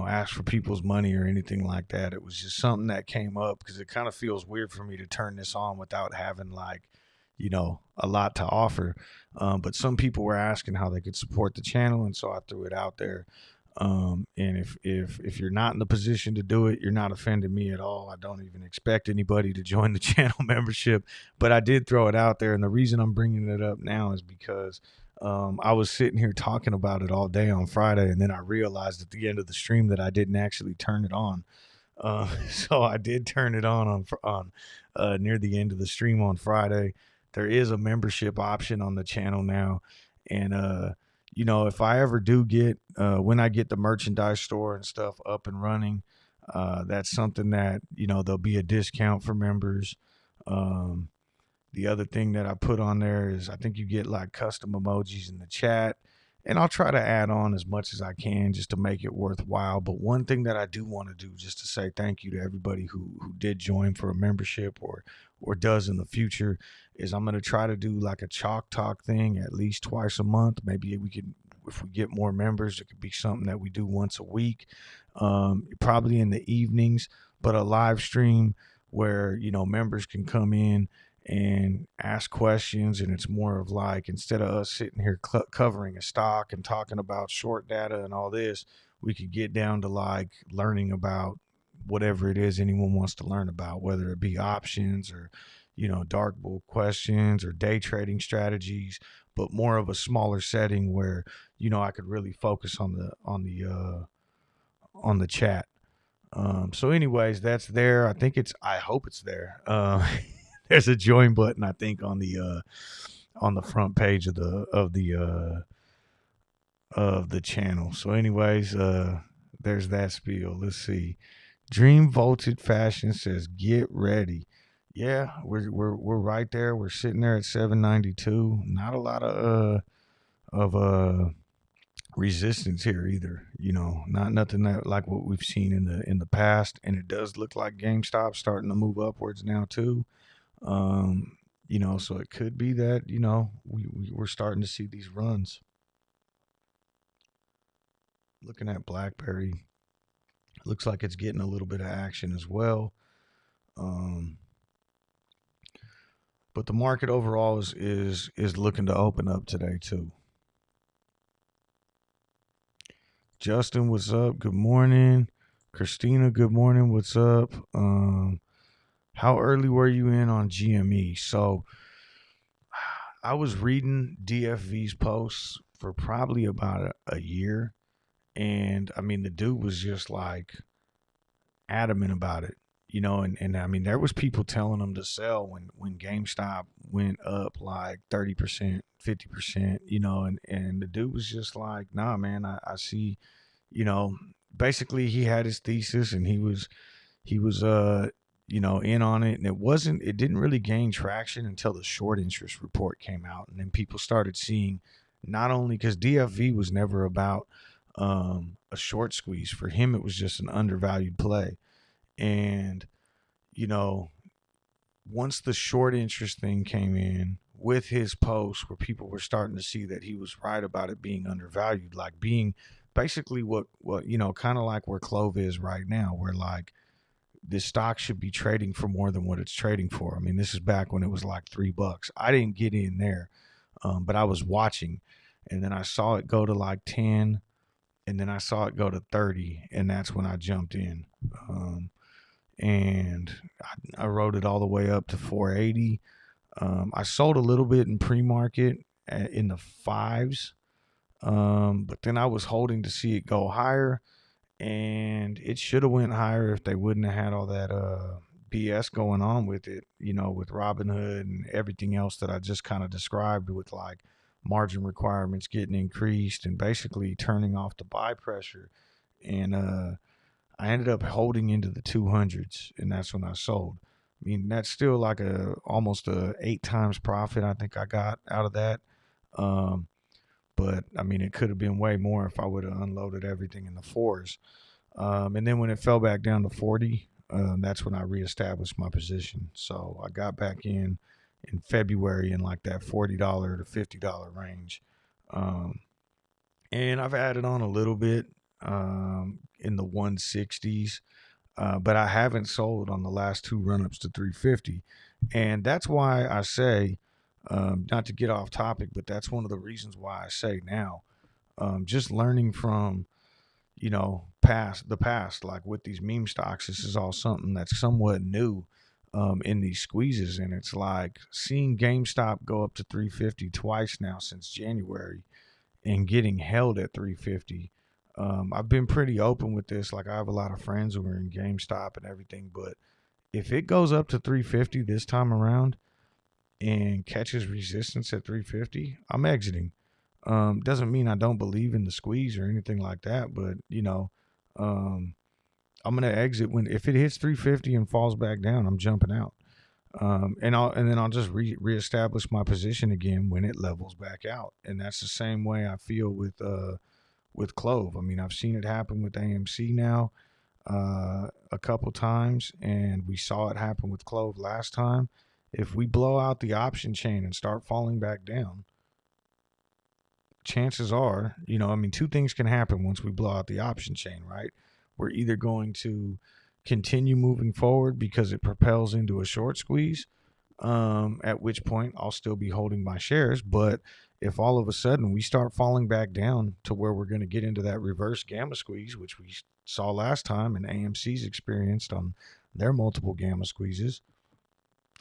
ask for people's money or anything like that. It was just something that came up because it kind of feels weird for me to turn this on without having a lot to offer. But some people were asking how they could support the channel, and so I threw it out there. And if you're not in the position to do it, you're not offending me at all. I don't even expect anybody to join the channel membership, but I did throw it out there. And the reason I'm bringing it up now is because I was sitting here talking about it all day on Friday, and then I realized at the end of the stream that I didn't actually turn it on. So I did turn it on near the end of the stream on Friday. There is a membership option on the channel now, and if I ever do get when I get the merchandise store and stuff up and running, that's something that there'll be a discount for members. The other thing that I put on there is I think you get like custom emojis in the chat, and I'll try to add on as much as I can just to make it worthwhile. But one thing that I do want to do, just to say thank you to everybody who did join for a membership or does in the future, is I'm going to try to do like a chalk talk thing at least twice a month. Maybe we could, if we get more members, it could be something that we do once a week, probably in the evenings, but a live stream where, you know, members can come in and ask questions, and it's more of like, instead of us sitting here covering a stock and talking about short data and all this, we could get down to like learning about whatever it is anyone wants to learn about, whether it be options or, you know, dark pool questions or day trading strategies, but more of a smaller setting where, you know, I could really focus on the chat. So anyways, that's there. I hope it's there. There's a join button, I think, on the front page of the channel. So anyways, there's that spiel. Let's see. Dream Volted Fashion says, get ready. Yeah, we're right there. We're sitting there at 792. Not a lot of resistance here either, you know, not nothing that like what we've seen in the past. And it does look like GameStop starting to move upwards now too. You know, so it could be that, you know, we're starting to see these runs. Looking at BlackBerry, looks like it's getting a little bit of action as well. But the market overall is looking to open up today too. Justin, what's up? Good morning. Christina, good morning. What's up? How early were you in on GME? So I was reading DFV's posts for probably about a year. And I mean, the dude was just like adamant about it, you know, and I mean, there was people telling him to sell when GameStop went up like 30%, 50%, you know, and the dude was just like, nah, man, I see, you know, basically he had his thesis and he was, you know, in on it. And it didn't really gain traction until the short interest report came out. And then people started seeing, not only because DFV was never about a short squeeze. For him, it was just an undervalued play. And, you know, once the short interest thing came in with his posts where people were starting to see that he was right about it being undervalued, like being basically what you know, kind of like where Clover is right now, where like this stock should be trading for more than what it's trading for. I mean, this is back when it was like $3. I didn't get in there, but I was watching, and then I saw it go to like 10, and then I saw it go to 30, and that's when I jumped in. And I rode it all the way up to 480. I sold a little bit in pre-market in the 5s, but then I was holding to see it go higher, and it should have went higher if they wouldn't have had all that BS going on with it, you know, with Robinhood and everything else that I just kind of described, with like margin requirements getting increased and basically turning off the buy pressure. And I ended up holding into the 200s, and that's when I sold. I mean, that's still like almost a 8 times profit I think I got out of that. But I mean, it could have been way more if I would have unloaded everything in the 4s. And then when it fell back down to 40, that's when I reestablished my position. So I got back in February in like that $40 to $50 range. And I've added on a little bit in the 160s, but I haven't sold on the last 2 run-ups to 350. And that's why I say, not to get off topic, but that's one of the reasons why I say now, just learning from, you know, the past, like with these meme stocks, this is all something that's somewhat new in these squeezes. And it's like seeing GameStop go up to 350 twice now since January and getting held at 350. I've been pretty open with this. Like, I have a lot of friends who are in GameStop and everything, but if it goes up to 350 this time around and catches resistance at 350, I'm exiting. Doesn't mean I don't believe in the squeeze or anything like that, but you know, I'm gonna exit if it hits 350 and falls back down. I'm jumping out. And then I'll just reestablish my position again when it levels back out. And that's the same way I feel with Clove. I mean, I've seen it happen with AMC now a couple times, and we saw it happen with Clove last time. If we blow out the option chain and start falling back down, chances are, I mean, two things can happen once we blow out the option chain, right? We're either going to continue moving forward because it propels into a short squeeze, at which point I'll still be holding my shares. But if all of a sudden we start falling back down to where we're going to get into that reverse gamma squeeze, which we saw last time and AMC's experienced on their multiple gamma squeezes,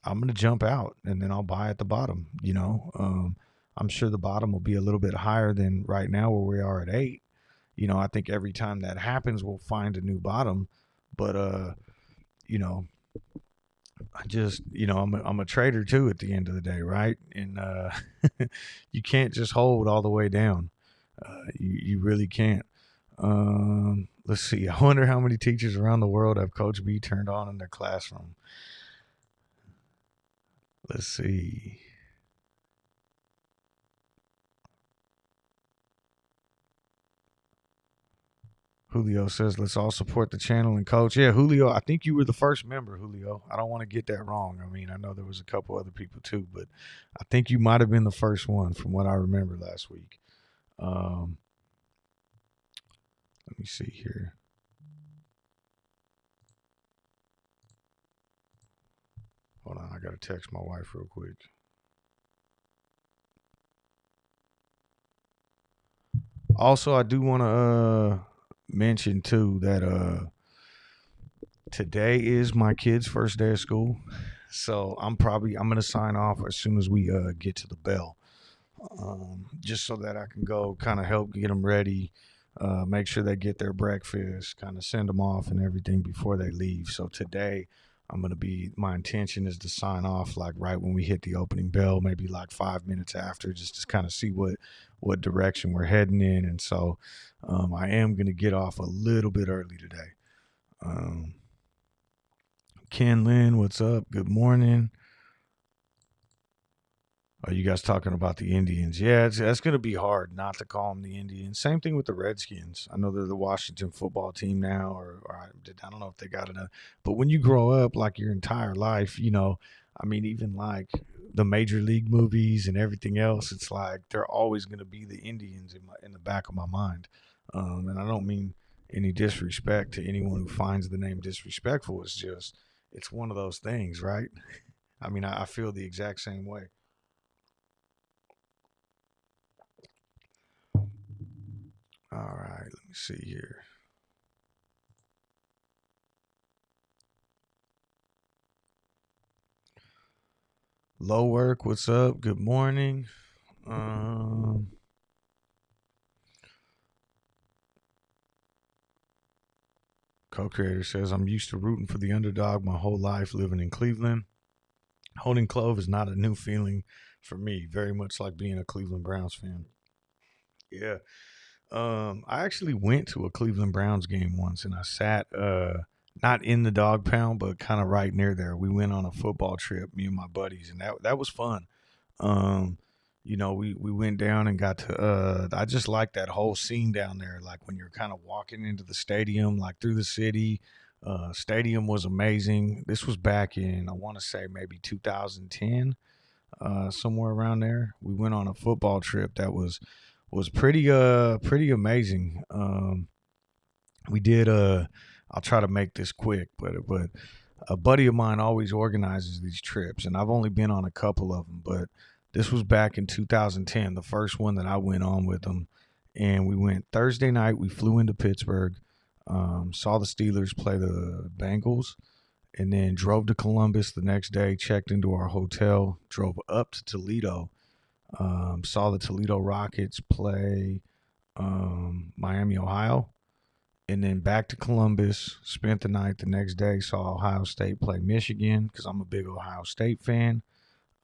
I'm going to jump out and then I'll buy at the bottom. I'm sure the bottom will be a little bit higher than right now where we are at 8. I think every time that happens, we'll find a new bottom. But, I just, I'm a trader too at the end of the day, right? And you can't just hold all the way down. You really can't. Let's see. I wonder how many teachers around the world have Coach B turned on in their classroom. Let's see. Julio says, let's all support the channel and coach. Yeah, Julio, I think you were the first member, Julio. I don't want to get that wrong. I mean, I know there was a couple other people too, but I think you might have been the first one from what I remember last week. Let me see here. Hold on, I got to text my wife real quick. Also, I do want to mention too that today is my kid's first day of school, so I'm gonna sign off as soon as we get to the bell, just so that I can go kind of help get them ready, make sure they get their breakfast, kind of send them off and everything before they leave. So today my intention is to sign off like right when we hit the opening bell, maybe like 5 minutes after, just to kind of see what direction we're heading in. And so I am going to get off a little bit early today. Ken Lynn, what's up? Good morning. Are you guys talking about the Indians? Yeah, that's going to be hard not to call them the Indians. Same thing with the Redskins. I know they're the Washington football team now, or I don't know if they got enough. But when you grow up like your entire life, I mean, even like the major league movies and everything else, it's like they're always going to be the Indians in the back of my mind. And I don't mean any disrespect to anyone who finds the name disrespectful. It's one of those things, right? I mean, I feel the exact same way. All right, let me see here. Low work, what's up? Good morning. Co-creator says, I'm used to rooting for the underdog my whole life living in Cleveland. Holding Clove is not a new feeling for me, very much like being a Cleveland Browns fan. Yeah. I actually went to a Cleveland Browns game once, and I sat not in the dog pound, but kind of right near there. We went on a football trip, me and my buddies, and that was fun. We went down and got to I just like that whole scene down there, like when you're kind of walking into the stadium, like through the city. Stadium was amazing. This was back in, I want to say, maybe 2010, somewhere around there. We went on a football trip that was pretty amazing. We did I'll try to make this quick, but a buddy of mine always organizes these trips, and I've only been on a couple of them, but this was back in 2010, the first one that I went on with them. And we went Thursday night. We flew into Pittsburgh, saw the Steelers play the Bengals, and then drove to Columbus the next day, checked into our hotel, drove up to Toledo, saw the Toledo Rockets play Miami, Ohio, and then back to Columbus, spent the night the next day, saw Ohio State play Michigan because I'm a big Ohio State fan.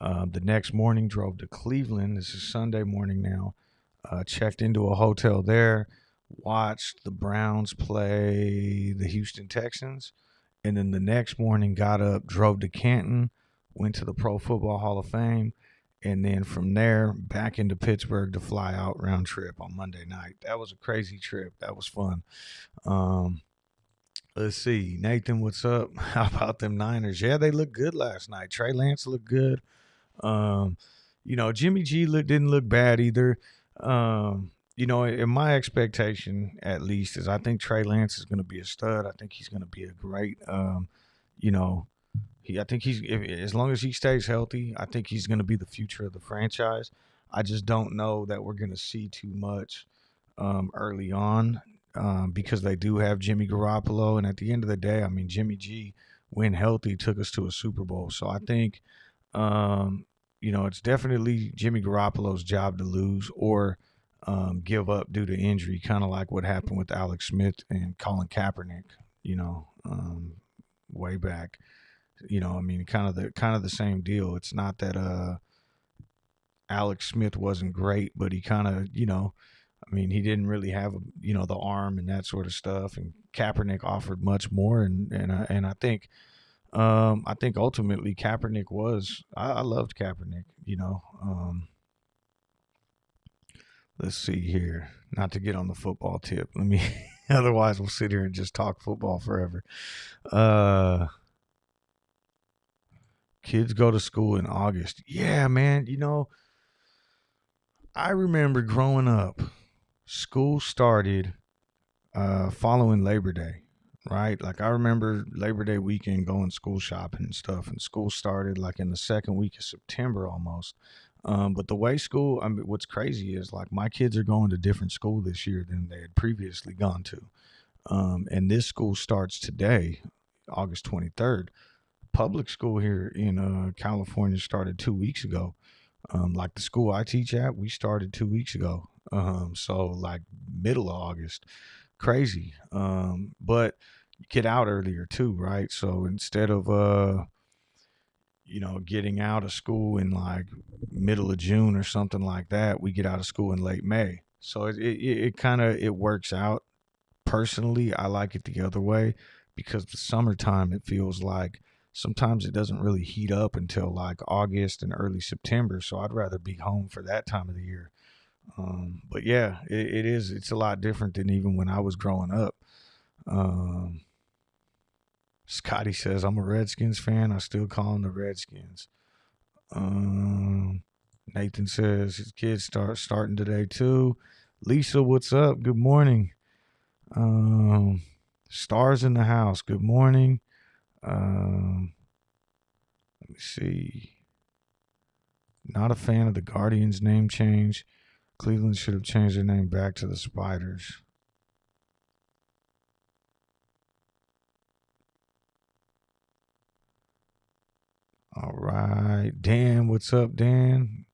The next morning, drove to Cleveland. This is Sunday morning now. Checked into a hotel there, watched the Browns play the Houston Texans, and then the next morning got up, drove to Canton, went to the Pro Football Hall of Fame, and then from there back into Pittsburgh to fly out round trip on Monday night. That was a crazy trip. That was fun. Um, let's see, Nathan, what's up? How about them Niners? Yeah, they looked good last night. Trey Lance looked good. Um, Jimmy G didn't look bad either. In my expectation, at least, is I think Trey Lance is going to be a stud. I think he's going to be a great, you know, I think as long as he stays healthy, I think he's going to be the future of the franchise. I just don't know that we're going to see too much early on because they do have Jimmy Garoppolo, and at the end of the day, I mean Jimmy G, when healthy, took us to a Super Bowl. So I think, it's definitely Jimmy Garoppolo's job to lose or give up due to injury, kind of like what happened with Alex Smith and Colin Kaepernick. Way back. I mean, kind of the same deal. It's not that Alex Smith wasn't great, but he kind of, I mean, he didn't really have, the arm and that sort of stuff. And Kaepernick offered much more, and I think ultimately Kaepernick was. I loved Kaepernick. Let's see here. Not to get on the football tip. Let me. Otherwise, we'll sit here and just talk football forever. Kids go to school in August. Yeah, man. I remember growing up, school started following Labor Day, right? Like I remember Labor Day weekend going school shopping and stuff, and school started like in the second week of September almost. But the way school, I mean, what's crazy is like my kids are going to different school this year than they had previously gone to. And this school starts today, August 23rd. Public school here in California started 2 weeks ago. Like the school I teach at, we started 2 weeks ago. So like middle of August, crazy. But you get out earlier too, right? So instead of getting out of school in like middle of June or something like that, we get out of school in late May. So it kind of it works out. Personally, I like it the other way because the summertime it feels like sometimes it doesn't really heat up until like August and early September. So I'd rather be home for that time of the year. But yeah, it is. It's a lot different than even when I was growing up. Scotty says, I'm a Redskins fan. I still call them the Redskins. Nathan says his kids starting today too. Lisa, what's up? Good morning. Stars in the house. Good morning. Let me see. Not a fan of the Guardians name change. Cleveland should have changed their name back to the Spiders. All right. Dan, what's up, Dan?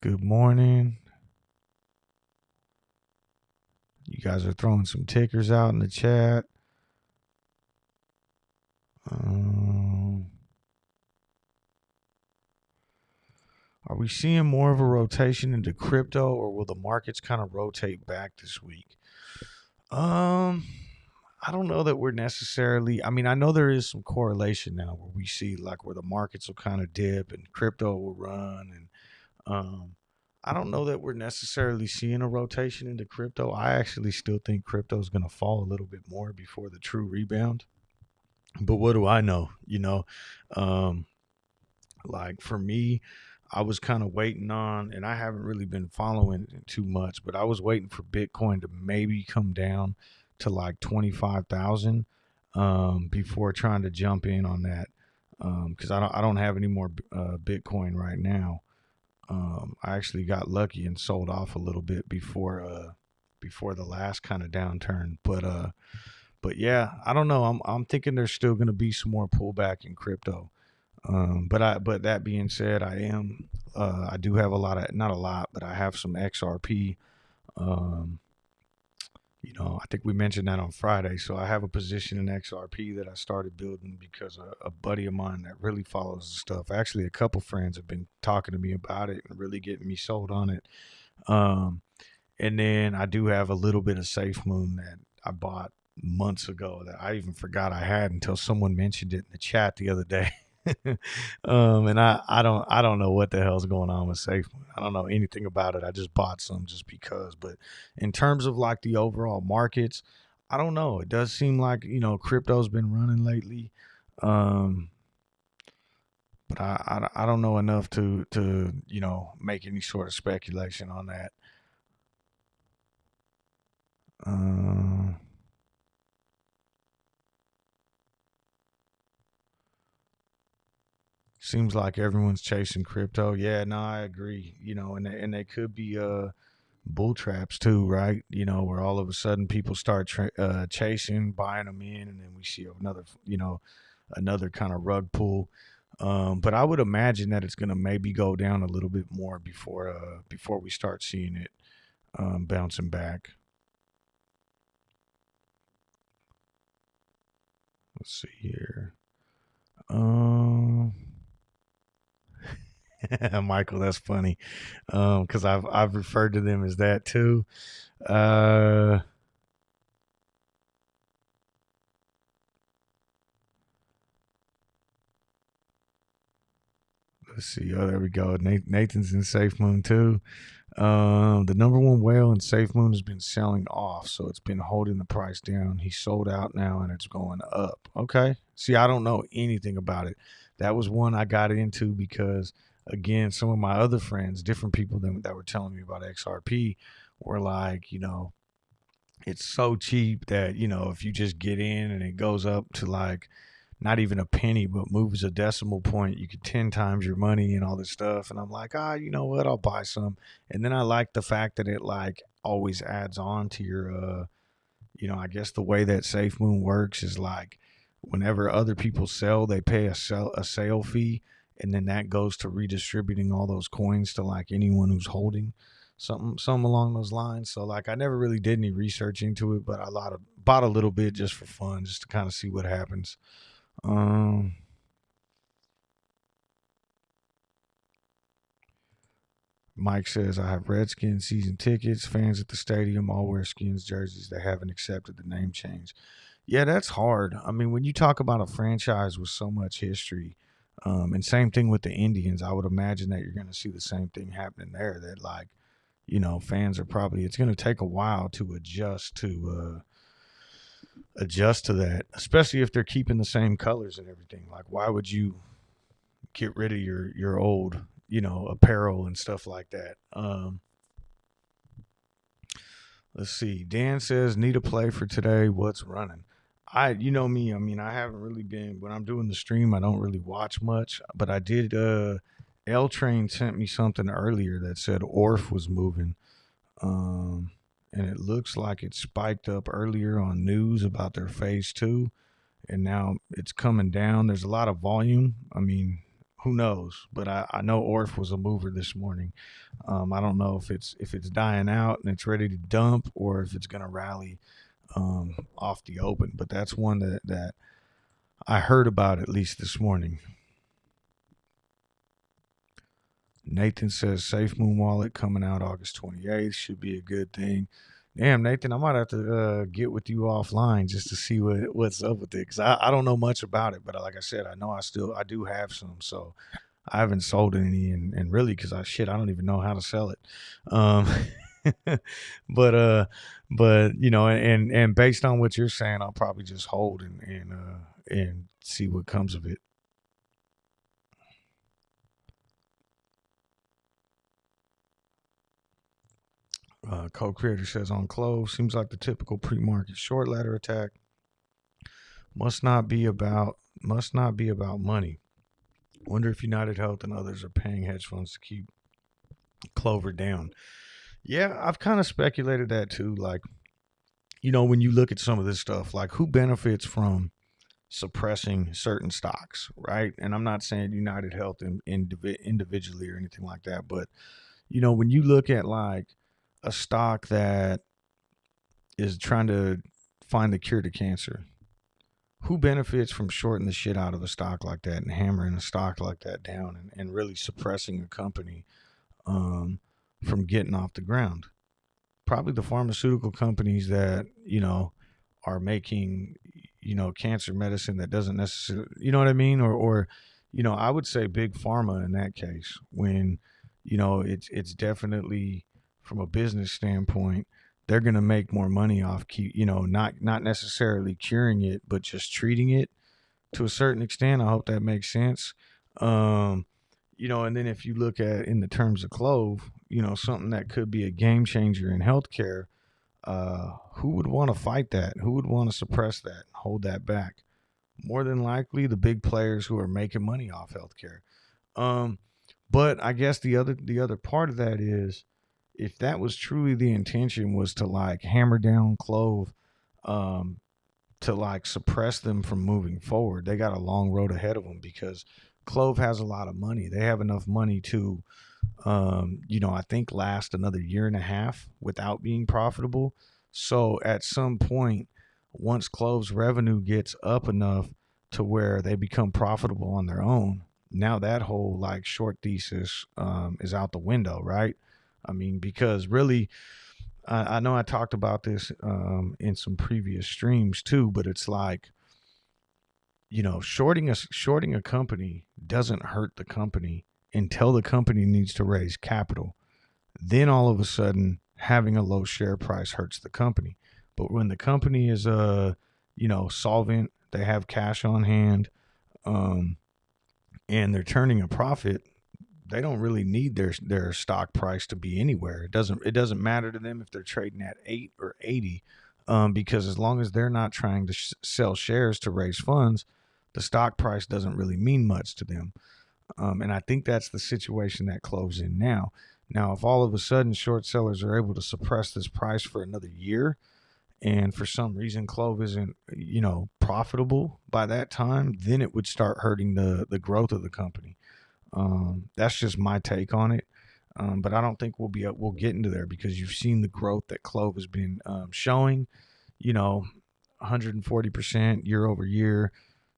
Good morning. You guys are throwing some tickers out in the chat. Are we seeing more of a rotation into crypto, or will the markets kind of rotate back this week? I don't know that we're necessarily. I mean, I know there is some correlation now where we see like where the markets will kind of dip and crypto will run, and I don't know that we're necessarily seeing a rotation into crypto. I actually still think crypto is going to fall a little bit more before the true rebound. But what do I know? Like for me, I was kind of waiting on, and I haven't really been following it too much, but I was waiting for Bitcoin to maybe come down to like 25,000 before trying to jump in on that because I don't have any more Bitcoin right now. I actually got lucky and sold off a little bit before the last kind of downturn, but yeah, I don't know. I'm thinking there's still going to be some more pullback in crypto. But that being said, I do have not a lot, but I have some XRP. I think we mentioned that on Friday. So I have a position in XRP that I started building because a buddy of mine that really follows the stuff. Actually, a couple friends have been talking to me about it and really getting me sold on it. And then I do have a little bit of Safe Moon that I bought months ago that I even forgot I had until someone mentioned it in the chat the other day. And I don't know what the hell's going on with SafeMoon. I don't know anything about it. I just bought some just because. But in terms of like the overall markets, I don't know. It does seem like, crypto's been running lately. Um, but I don't know enough to make any sort of speculation on that. Uh, Seems like everyone's chasing crypto. Yeah, no, I agree. And they could be bull traps too, right? Where all of a sudden people start chasing, buying them in, and then we see another kind of rug pull. But I would imagine that it's going to maybe go down a little bit more before we start seeing it bouncing back. Let's see here. Um, Michael, that's funny. Because I've referred to them as that too. Uh, let's see. Oh, there we go. Nathan's in Safe Moon too. The number one whale in Safe Moon has been selling off, so it's been holding the price down. He's sold out now, and it's going up. Okay. See, I don't know anything about it. That was one I got into because, again, some of my other friends, different people that were telling me about XRP, were like, it's so cheap that if you just get in and it goes up to like not even a penny but moves a decimal point, you could 10 times your money and all this stuff. And I'm like, you know what, I'll buy some. And then I like the fact that it like always adds on to your I guess the way that SafeMoon works is like whenever other people sell, they pay a sale fee, and then that goes to redistributing all those coins to like anyone who's holding something along those lines. So like I never really did any research into it, but bought a little bit just for fun, just to kind of see what happens. Um, Mike says, I have Redskins season tickets. Fans at the stadium all wear Skins jerseys. They haven't accepted the name change. Yeah, that's hard. I mean, when you talk about a franchise with so much history, and same thing with the Indians, I would imagine that you're going to see the same thing happening there. That like, fans are probably, it's going to take a while to adjust to that, especially if they're keeping the same colors and everything. Like, why would you get rid of your old apparel and stuff like that? Let's see. Dan says, need a play for today. What's running? You know me. I mean, I haven't really been, when I'm doing the stream, I don't really watch much, but I did. L Train sent me something earlier that said Orf was moving. Um, and it looks like it spiked up earlier on news about their phase two, and now it's coming down. There's a lot of volume. I mean, who knows? But I know Orf was a mover this morning. I don't know if it's dying out and it's ready to dump, or if it's gonna rally off the open. But that's one that I heard about at least this morning. Nathan says Safe Moon Wallet coming out August 28th should be a good thing. Damn, Nathan, I might have to get with you offline just to see what's up with it, because I don't know much about it. But like I said, I know I do have some, so I haven't sold any, and really, because I don't even know how to sell it. Um, but and based on what you're saying, I'll probably just hold and see what comes of it. Co-creator says on Clove, seems like the typical pre-market short ladder attack. Must not be about money. Wonder if United Health and others are paying hedge funds to keep Clover down. Yeah, I've kind of speculated that too. Like, when you look at some of this stuff, like who benefits from suppressing certain stocks, right? And I'm not saying United Health individually or anything like that, but when you look at like a stock that is trying to find the cure to cancer, who benefits from shorting the shit out of a stock like that and hammering a stock like that down and really suppressing a company from getting off the ground? Probably the pharmaceutical companies that are making cancer medicine that doesn't necessarily, you know what I mean, or I would say big pharma in that case. When it's definitely from a business standpoint, they're going to make more money off not necessarily curing it, but just treating it to a certain extent. I hope that makes sense. Um, and then if you look at in the terms of Clove, something that could be a game changer in healthcare, who would want to fight that? Who would want to suppress that, hold that back? More than likely, the big players who are making money off healthcare. Um, but I guess the other part of that is, if that was truly the intention, was to like hammer down Clove, um, to like suppress them from moving forward, they got a long road ahead of them, because Clove has a lot of money. They have enough money to, I think last another year and a half without being profitable. So at some point, once Clove's revenue gets up enough to where they become profitable on their own, now that whole like short thesis is out the window, right? I mean, because really, I know I talked about this in some previous streams too, but it's like, shorting a company doesn't hurt the company until the company needs to raise capital. Then all of a sudden, having a low share price hurts the company. But when the company is solvent, they have cash on hand, um, and they're turning a profit, they don't really need their stock price to be anywhere. It doesn't matter to them if they're trading at 8 or 80, because as long as they're not trying to sell shares to raise funds, the stock price doesn't really mean much to them. And I think that's the situation that Clove's in now. Now, if all of a sudden short sellers are able to suppress this price for another year, and for some reason Clove isn't, profitable by that time, then it would start hurting the growth of the company. That's just my take on it. But I don't think we'll get into there, because you've seen the growth that Clove has been showing. 140% year over year,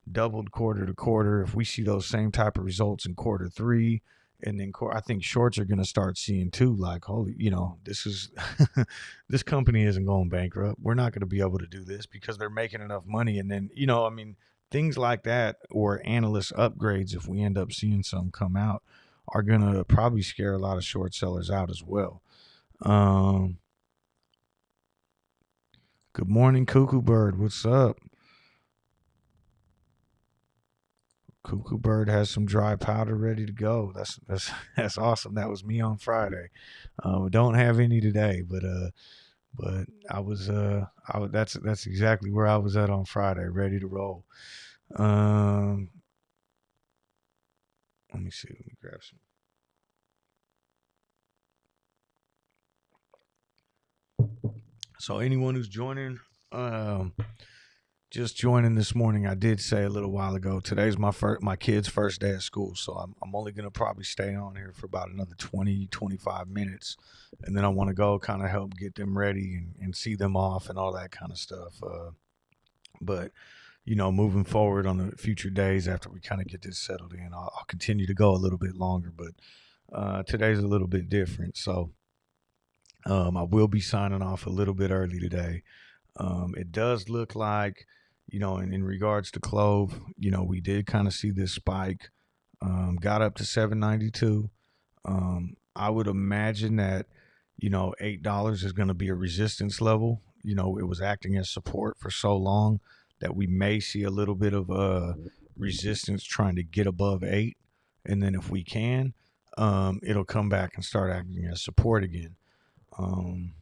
doubled quarter to quarter. If we see those same type of results in quarter three, and then I think shorts are going to start seeing too, like, holy, this is this company isn't going bankrupt. We're not going to be able to do this because they're making enough money. And then, I mean, things like that, or analyst upgrades, if we end up seeing some come out, are going to probably scare a lot of short sellers out as well. Good morning, Cuckoo Bird. What's up? Cuckoo Bird has some dry powder ready to go. That's awesome. That was me on Friday. Don't have any today, but that's exactly where I was at on Friday, ready to roll. Um, Let me see. Let me grab some. So anyone who's joining, just joining this morning, I did say a little while ago, today's my kid's first day of school, so I'm only going to probably stay on here for about another 20-25 minutes, and then I want to go kind of help get them ready and see them off and all that kind of stuff. But moving forward on the future days after we kind of get this settled in, I'll continue to go a little bit longer, but today's a little bit different, so I will be signing off a little bit early today. It does look like, in regards to Clove, we did kind of see this spike, got up to 792. I would imagine that, $8 is going to be a resistance level. It was acting as support for so long that we may see a little bit of resistance trying to get above 8. And then if we can, it'll come back and start acting as support again. In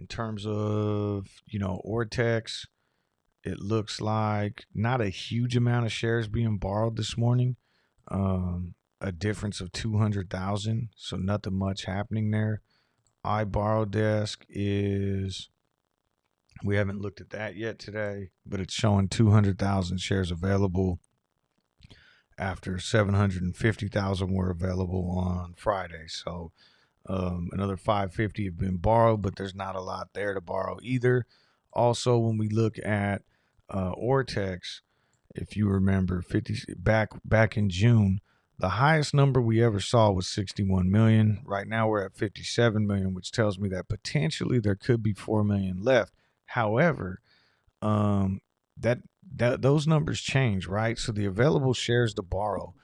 terms of, Ortex, it looks like not a huge amount of shares being borrowed this morning. A difference of 200,000, so nothing much happening there. iBorrow desk is, we haven't looked at that yet today, but it's showing 200,000 shares available after 750,000 were available on Friday. So another 550 have been borrowed, but there's not a lot there to borrow either. Also, when we look at Ortex, if you remember, back in June, the highest number we ever saw was 61 million. Right now we're at 57 million, which tells me that potentially there could be 4 million left. However, that those numbers change, right? So the available shares to borrow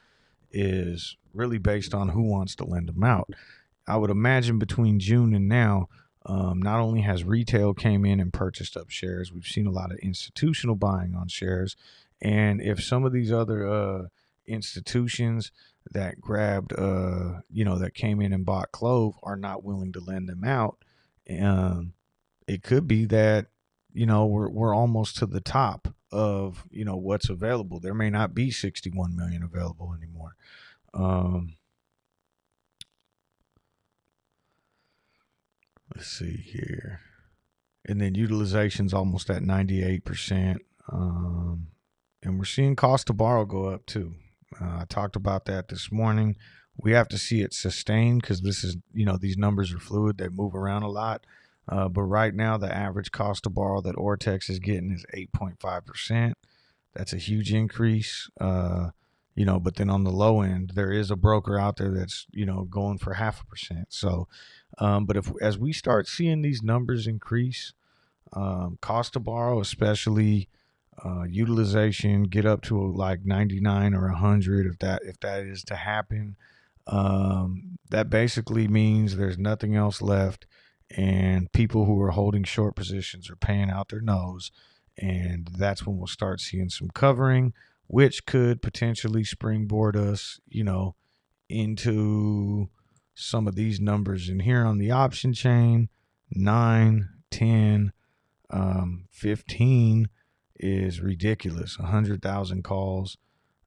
is really based on who wants to lend them out. I would imagine between June and now, not only has retail came in and purchased up shares, we've seen a lot of institutional buying on shares. And if some of these other institutions that grabbed, that came in and bought Clove are not willing to lend them out, it could be that, we're almost to the top of, what's available. There may not be 61 million available anymore. Let's see here. And then utilization's almost at 98%. And we're seeing cost to borrow go up too. I talked about that this morning. We have to see it sustained because this is, these numbers are fluid. They move around a lot. But right now, the average cost to borrow that Ortex is getting is 8.5%. That's a huge increase. But then on the low end, there is a broker out there that's, going for 0.5%. So, but as we start seeing these numbers increase, cost to borrow, especially utilization, get up to like 99 or 100, if that is to happen, that basically means there's nothing else left, and people who are holding short positions are paying out their nose, and that's when we'll start seeing some covering, which could potentially springboard us, into some of these numbers in here on the option chain. 9, 10, 15 is ridiculous. 100,000 calls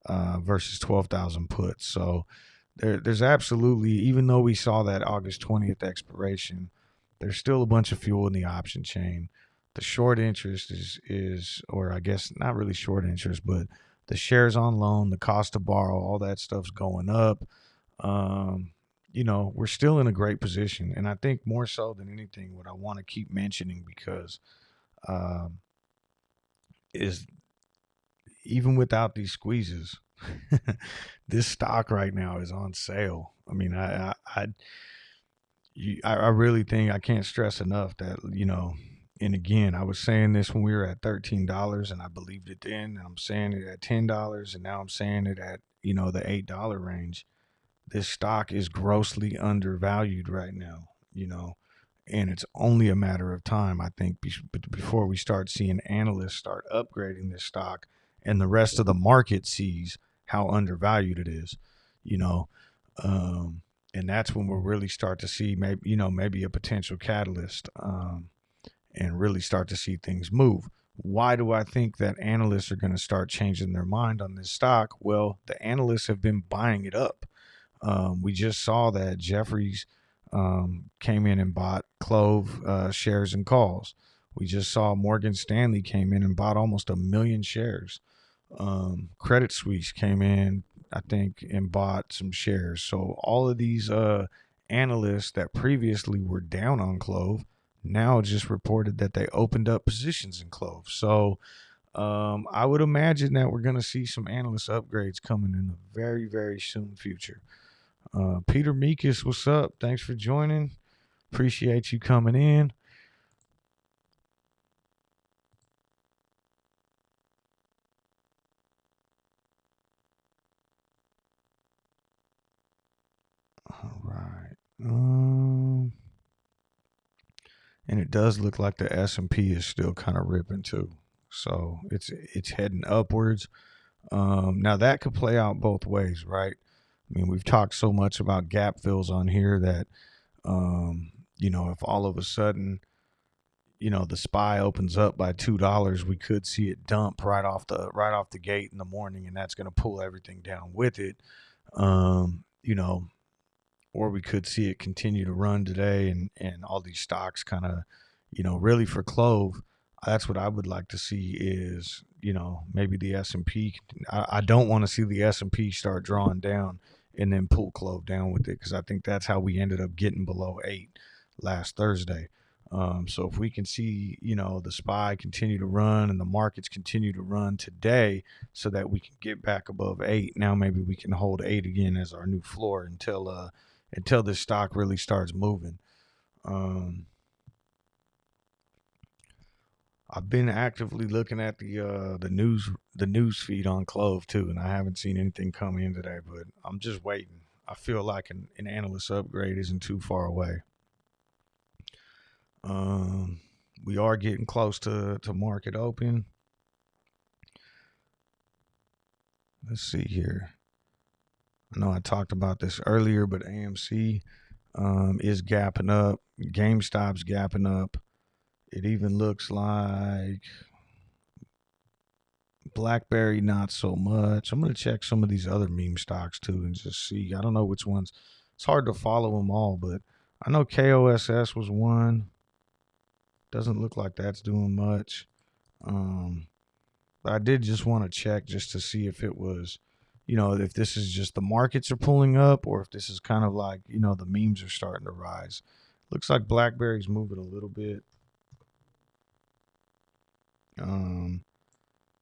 versus 12,000 puts. So there's absolutely, even though we saw that August 20th expiration, there's still a bunch of fuel in the option chain. The short interest is, or I guess not really short interest, but the shares on loan, the cost to borrow, all that stuff's going up. We're still in a great position. And I think more so than anything, what I want to keep mentioning, because is even without these squeezes, this stock right now is on sale. I mean, I really think, I can't stress enough that, and again, I was saying this when we were at $13 and I believed it then, and I'm saying it at $10, and now I'm saying it at, the $8 range. This stock is grossly undervalued right now, and it's only a matter of time, I think, before we start seeing analysts start upgrading this stock and the rest of the market sees how undervalued it is, and that's when we'll really start to see maybe a potential catalyst, and really start to see things move. Why do I think that analysts are going to start changing their mind on this stock? Well, the analysts have been buying it up. We just saw that Jeffries came in and bought Clove shares and calls. We just saw Morgan Stanley came in and bought almost 1 million shares. Credit Suisse came in, I think, and bought some shares. So all of these analysts that previously were down on Clove now just reported that they opened up positions in Clove. So I would imagine that we're going to see some analyst upgrades coming in the very, very soon future. Peter Meekus, what's up? Thanks for joining. Appreciate you coming in. All right. And it does look like the S&P is still kind of ripping too. So it's heading upwards. Now that could play out both ways, right? I mean, we've talked so much about gap fills on here that, if all of a sudden, the SPY opens up by $2, we could see it dump right off the gate in the morning, and that's going to pull everything down with it. Or we could see it continue to run today, and all these stocks kind of, really for Clove, that's what I would like to see is, maybe the S&P. I don't want to see the S&P start drawing down and then pull Clove down with it, because I think that's how we ended up getting below 8 last Thursday. So if we can see, the SPY continue to run and the markets continue to run today so that we can get back above 8, now maybe we can hold 8 again as our new floor until this stock really starts moving. I've been actively looking at the news feed on Clove too, and I haven't seen anything come in today. But I'm just waiting. I feel like an analyst upgrade isn't too far away. Um, we are getting close to market open. Let's see here. I know I talked about this earlier, but AMC is gapping up. GameStop's gapping up. It even looks like BlackBerry not so much. I'm gonna check some of these other meme stocks too and just see. I don't know which ones. It's hard to follow them all, but I know KOSS was one. Doesn't look like that's doing much. Um, but I did just want to check just to see if it was, if this is just the markets are pulling up or if this is kind of like, the memes are starting to rise. Looks like BlackBerry's moving a little bit.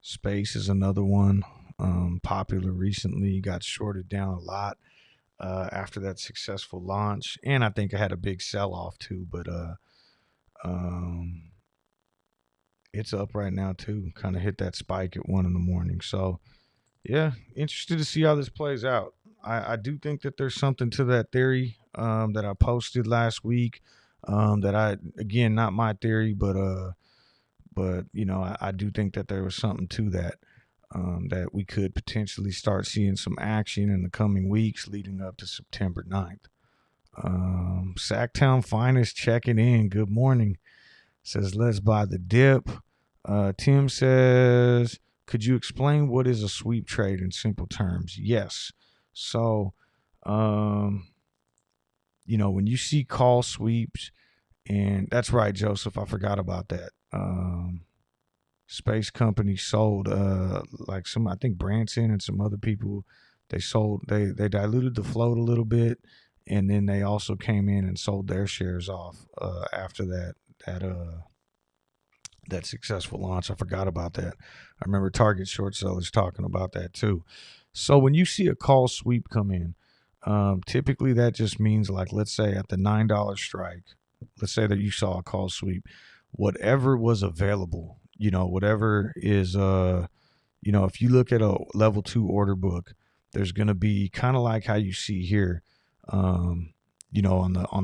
Space is another one. Popular recently, got shorted down a lot after that successful launch, and I think I had a big sell off too. But um, it's up right now too. Kind of hit that spike at 1 a.m. So yeah, interested to see how this plays out. I do think that there's something to that theory that I posted last week. That I again not my theory, but I do think that there was something to that. That we could potentially start seeing some action in the coming weeks leading up to September 9th. Sacktown Finest checking in. Good morning. Says, let's buy the dip. Tim says, could you explain what is a sweep trade in simple terms? Yes. So, when you see call sweeps, and that's right, Joseph, I forgot about that. Space company sold like some, I think Branson and some other people, they diluted the float a little bit, and then they also came in and sold their shares off after that successful launch. I forgot about that. I remember Target short sellers talking about that too. So when you see a call sweep come in, typically that just means, like, let's say at the $9 strike, let's say that you saw a call sweep, whatever was available, whatever is, if you look at a level 2 order book, there's going to be kind of like how you see here, on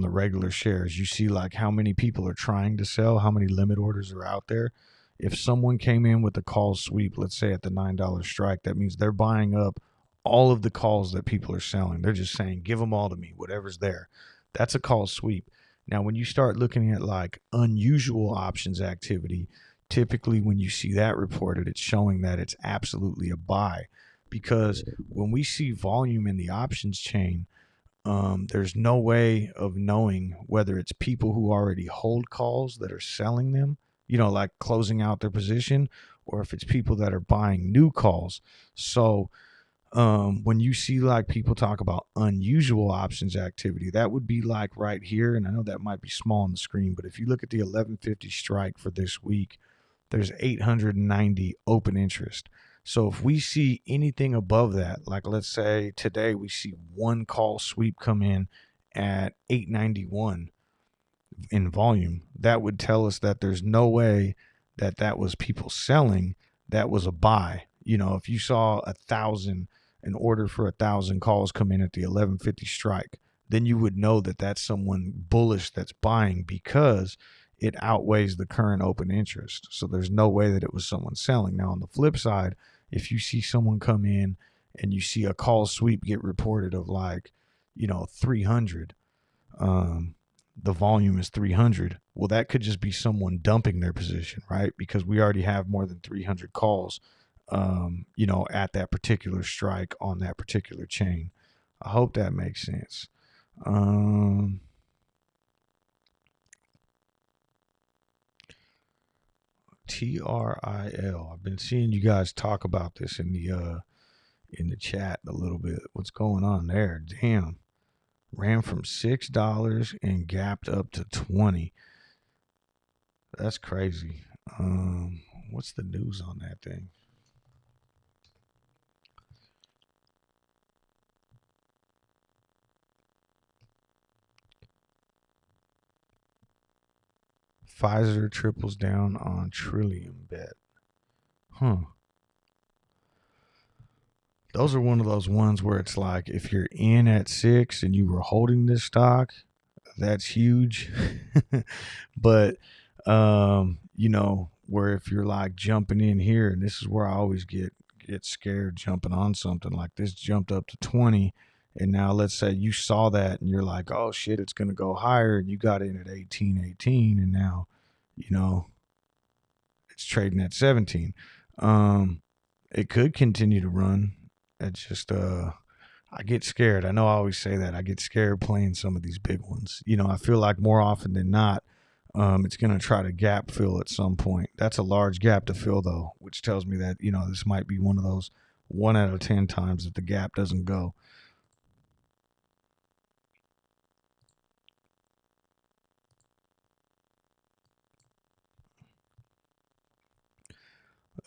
the regular shares, you see like how many people are trying to sell, how many limit orders are out there. If someone came in with a call sweep, let's say at the $9 strike, that means they're buying up all of the calls that people are selling. They're just saying, give them all to me, whatever's there. That's a call sweep. Now, when you start looking at like unusual options activity, typically when you see that reported, it's showing that it's absolutely a buy, because when we see volume in the options chain, there's no way of knowing whether it's people who already hold calls that are selling them, like closing out their position, or if it's people that are buying new calls. So when you see like people talk about unusual options activity, that would be like right here. And I know that might be small on the screen, but if you look at the 1150 strike for this week, there's 890 open interest. So if we see anything above that, like let's say today we see one call sweep come in at 891 in volume, that would tell us that there's no way that that was people selling. That was a buy. If you saw an order for 1,000 calls come in at the 1150 strike, then you would know that that's someone bullish that's buying, because it outweighs the current open interest. So there's no way that it was someone selling. Now, on the flip side, if you see someone come in and you see a call sweep get reported of like, 300, the volume is 300. Well, that could just be someone dumping their position, right? Because we already have more than 300 calls, at that particular strike on that particular chain. I hope that makes sense. TRIL. I've been seeing you guys talk about this in the chat a little bit. What's going on there? Damn. Ran from $6 and gapped up to 20. That's crazy. What's the news on that thing? Pfizer triples down on Trillium bet. Huh. Those are one of those ones where it's like if you're in at 6 and you were holding this stock, that's huge. But where if you're like jumping in here, and this is where I always get scared jumping on something like this, jumped up to 20, and now let's say you saw that and you're like, oh shit, it's gonna go higher, and you got in at 18, and now it's trading at 17. It could continue to run. It's just I get scared. I know I always say that. I get scared playing some of these big ones. I feel like more often than not, it's going to try to gap fill at some point. That's a large gap to fill, though, which tells me that, this might be one of those 1 out of 10 times that the gap doesn't go.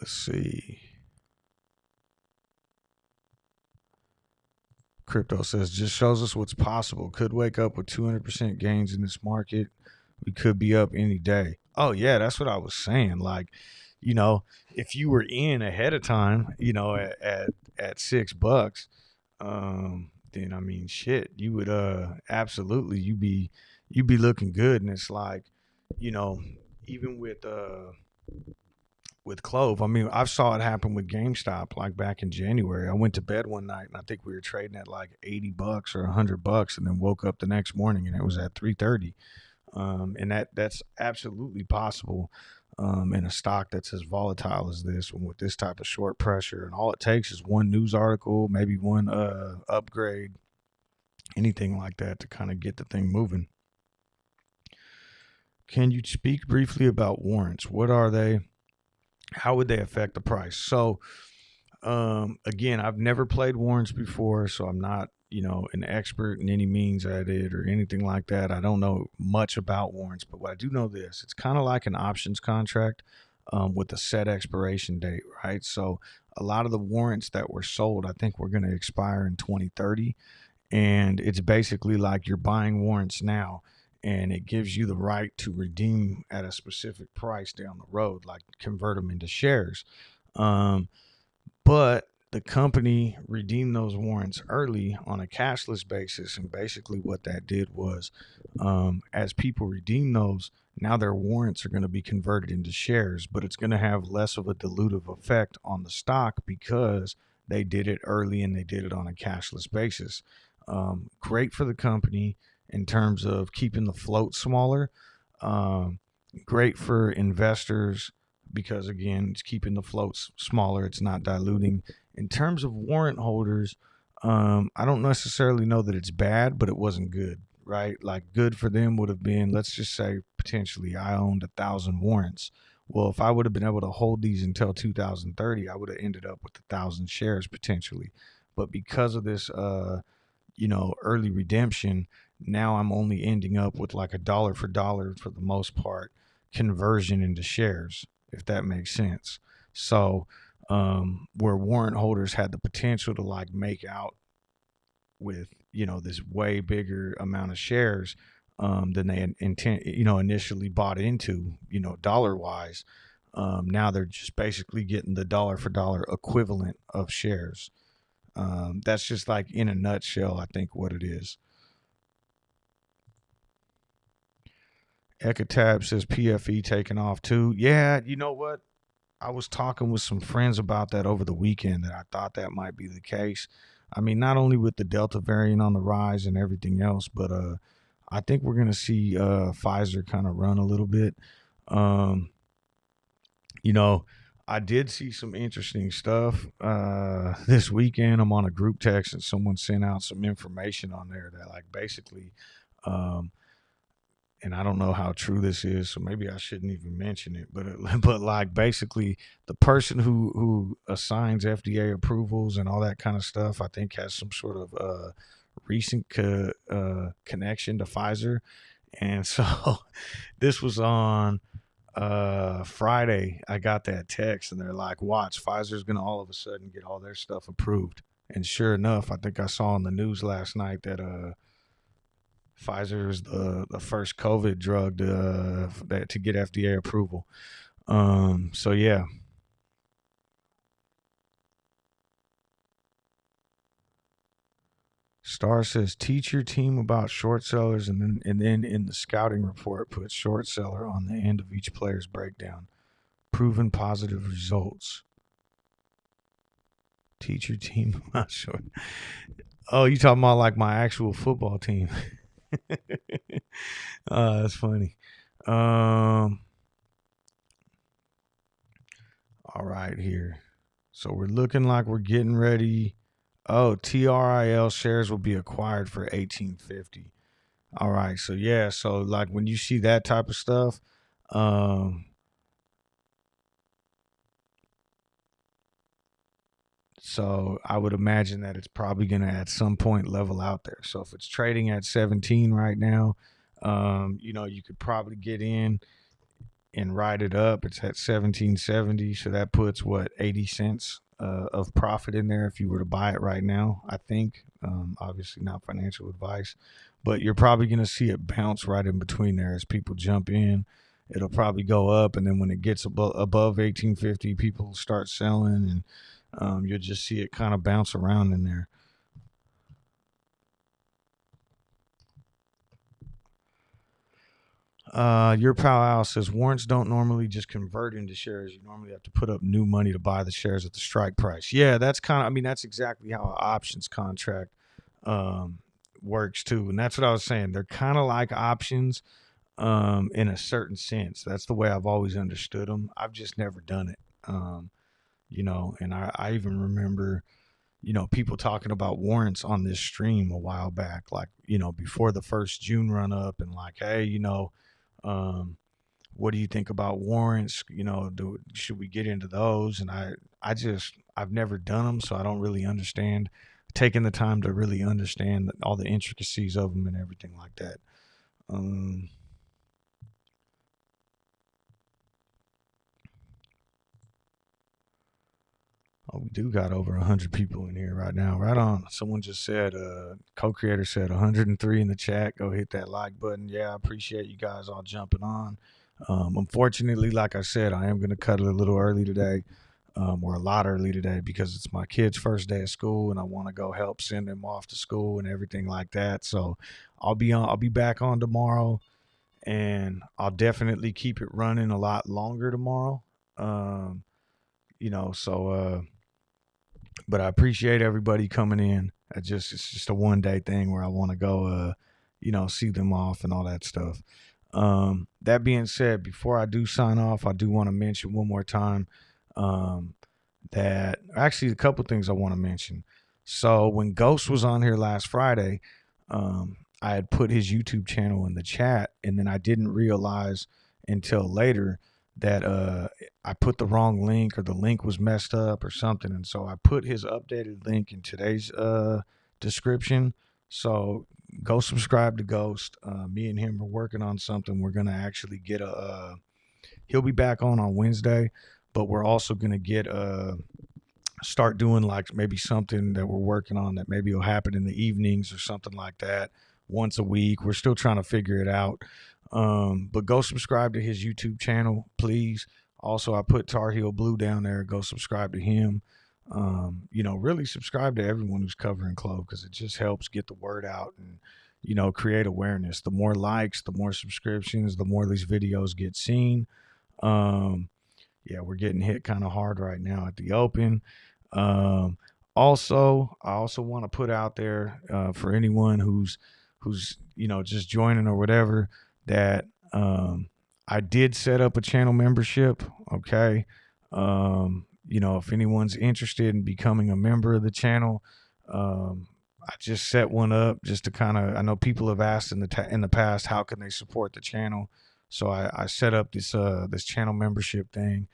Let's see. Crypto says, just shows us what's possible. Could wake up with 200% gains in this market. We could be up any day. Oh, yeah, that's what I was saying. Like, if you were in ahead of time, at $6, then I mean, shit, you would absolutely you'd be looking good. And it's like, even with Clove, I mean, I saw it happen with GameStop like back in January. I went to bed one night and I think we were trading at like $80 or $100, and then woke up the next morning and it was at 330. And that's absolutely possible in a stock that's as volatile as this one with this type of short pressure. And all it takes is one news article, maybe one upgrade, anything like that to kind of get the thing moving. Can you speak briefly about warrants? What are they? How would they affect the price? So, again, I've never played warrants before, so I'm not, an expert in any means at it or anything like that. I don't know much about warrants, but what I do know this, it's kind of like an options contract with a set expiration date, right? So a lot of the warrants that were sold, I think, were going to expire in 2030. And it's basically like you're buying warrants now, and it gives you the right to redeem at a specific price down the road, like convert them into shares. But the company redeemed those warrants early on a cashless basis. And basically what that did was, as people redeem those, now their warrants are going to be converted into shares, but it's going to have less of a dilutive effect on the stock because they did it early and they did it on a cashless basis. Great for the company in terms of keeping the float smaller. Great for investors because, again, it's keeping the floats smaller. It's not diluting. In terms of warrant holders, I don't necessarily know that it's bad, but it wasn't good, right? Like, good for them would have been, let's just say, potentially I owned 1,000 warrants. Well, if I would have been able to hold these until 2030, I would have ended up with 1,000 shares potentially. But because of this, early redemption, now I'm only ending up with like a dollar for dollar for the most part conversion into shares, if that makes sense. So where warrant holders had the potential to like make out with this way bigger amount of shares than they initially bought into, dollar wise, now they're just basically getting the dollar for dollar equivalent of shares. That's just like in a nutshell, I think, what it is. Ecotab says PFE taking off too. Yeah, you know what? I was talking with some friends about that over the weekend that I thought that might be the case. I mean, not only with the Delta variant on the rise and everything else, but I think we're going to see Pfizer kind of run a little bit. I did see some interesting stuff this weekend. I'm on a group text and someone sent out some information on there that like basically, and I don't know how true this is, so maybe I shouldn't even mention it, but like basically the person who assigns FDA approvals and all that kind of stuff, I think has some sort of recent connection to Pfizer. And so this was on Friday. I got that text and they're like, watch, Pfizer's gonna all of a sudden get all their stuff approved. And sure enough, I think I saw on the news last night that Pfizer is the first COVID drug to get FDA approval. So yeah. Star says teach your team about short sellers, and then in the scouting report put short seller on the end of each player's breakdown. Proven positive results. Teach your team about short. Oh, you talking about like my actual football team? That's funny. All right here. So we're looking like we're getting ready. Oh, TRIL shares will be acquired for $18.50. All right. So yeah. So like when you see that type of stuff, so I would imagine that it's probably going to at some point level out there. So if it's trading at 17 right now, you could probably get in and ride it up. It's at 17.70, so that puts what 80 cents of profit in there if you were to buy it right now. I think, obviously not financial advice, but you're probably going to see it bounce right in between there as people jump in. It'll probably go up, and then when it gets above 18.50, people start selling, and you'll just see it kind of bounce around in there. Your pal Al says warrants don't normally just convert into shares. You normally have to put up new money to buy the shares at the strike price. Yeah, that's that's exactly how an options contract um, works too. And that's what I was saying. They're kind of like options in a certain sense. That's the way I've always understood them. I've just never done it. And I even remember, people talking about warrants on this stream a while back, like, before the first June run up and like, hey, um, what do you think about warrants? Should we get into those? And I've never done them, so I don't really understand. Taking the time to really understand all the intricacies of them and everything like that. Oh, we do got over 100 people in here right now. Right on. Someone just said, co-creator said 103 in the chat. Go hit that like button. Yeah, I appreciate you guys all jumping on. Unfortunately, like I said, I am going to cut it a little early today, or a lot early today, because it's my kid's first day of school and I want to go help send them off to school and everything like that. So I'll be back on tomorrow, and I'll definitely keep it running a lot longer tomorrow. So but I appreciate everybody coming in. It's just a 1 day thing where I want to go, see them off and all that stuff. That being said, before I do sign off, I do want to mention one more time that actually a couple things I want to mention. So when Ghost was on here last Friday, I had put his YouTube channel in the chat, and then I didn't realize until later that I put the wrong link, or the link was messed up or something. And so I put his updated link in today's description. So go subscribe to Ghost. Me and him are working on something. We're going to actually get he'll be back on Wednesday, but we're also going to get start doing like maybe something that we're working on that maybe will happen in the evenings or something like that once a week. We're still trying to figure it out. But go subscribe to his YouTube channel, please. Also, I put Tar Heel Blue down there. Go subscribe to him. Really subscribe to everyone who's covering CLOV, because it just helps get the word out and, create awareness. The more likes, the more subscriptions, the more these videos get seen. Yeah, we're getting hit kind of hard right now at the open. Also, I also want to put out there for anyone who's just joining or whatever, that I did set up a channel membership. Okay. If anyone's interested in becoming a member of the channel, I just set one up just to kind of, I know people have asked in the past, how can they support the channel? So I set up this channel membership thing.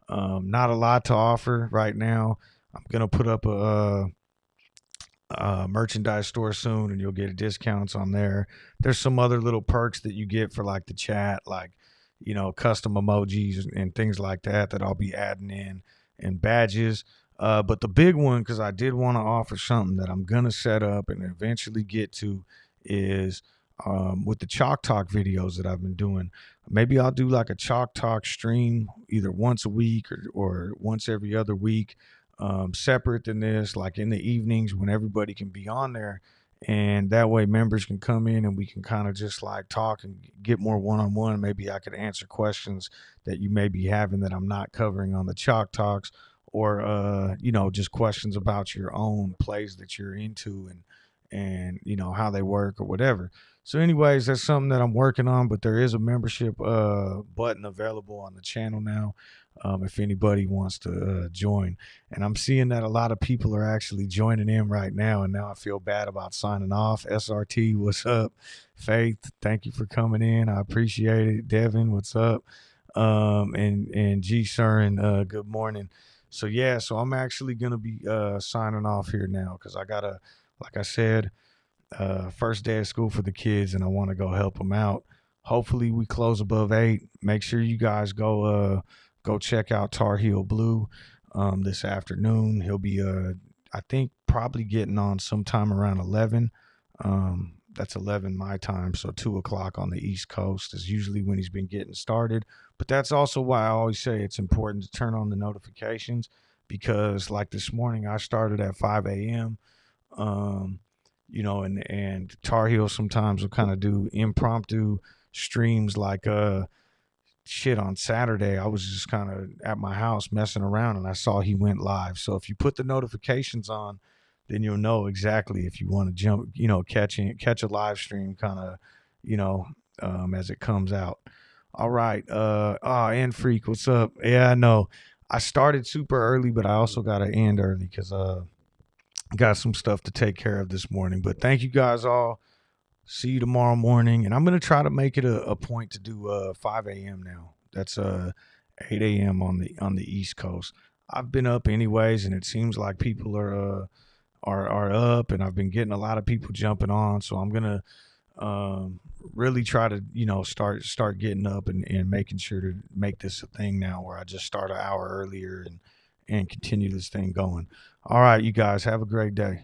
Not a lot to offer right now. I'm gonna put up a merchandise store soon, and you'll get discounts on there. There's some other little perks that you get for like the chat, like custom emojis and things like that I'll be adding in, and badges. But the big one, because I did want to offer something that I'm gonna set up and eventually get to, is with the Chalk Talk videos that I've been doing. Maybe I'll do like a Chalk Talk stream either once a week or once every other week, separate than this, like in the evenings when everybody can be on there. And that way members can come in and we can kind of just like talk and get more one-on-one. Maybe I could answer questions that you may be having that I'm not covering on the Chalk Talks, or just questions about your own plays that you're into, and how they work or whatever. So, anyways, that's something that I'm working on. But there is a membership button available on the channel now, if anybody wants to join. And I'm seeing that a lot of people are actually joining in right now. And now I feel bad about signing off. SRT, what's up? Faith, thank you for coming in. I appreciate it. Devin, what's up? And G Surin, good morning. So yeah, so I'm actually gonna be signing off here now because I gotta, like I said, first day of school for the kids, and I want to go help them out. Hopefully, we close above 8. Make sure you guys go check out Tar Heel Blue this afternoon. He'll be I think probably getting on sometime around 11. That's 11 my time, so 2 o'clock on the East Coast is usually when he's been getting started. But that's also why I always say it's important to turn on the notifications, because like this morning I started at 5 a.m. And Tar Heel sometimes will kind of do impromptu streams like shit. On Saturday I was just kind of at my house messing around and I saw he went live. So if you put the notifications on, then you'll know exactly if you want to jump, catch a live stream kind of, as it comes out. All right. And Freak, what's up? Yeah, I know. I started super early, but I also got to end early because got some stuff to take care of this morning. But thank you guys all. See you tomorrow morning. And I'm going to try to make it a point to do 5 a.m. now. That's 8 a.m. on the East Coast. I've been up anyways, and it seems like people are up, and I've been getting a lot of people jumping on. So I'm going to really try to, start getting up and making sure to make this a thing now where I just start an hour earlier and continue this thing going. All right, you guys have a great day.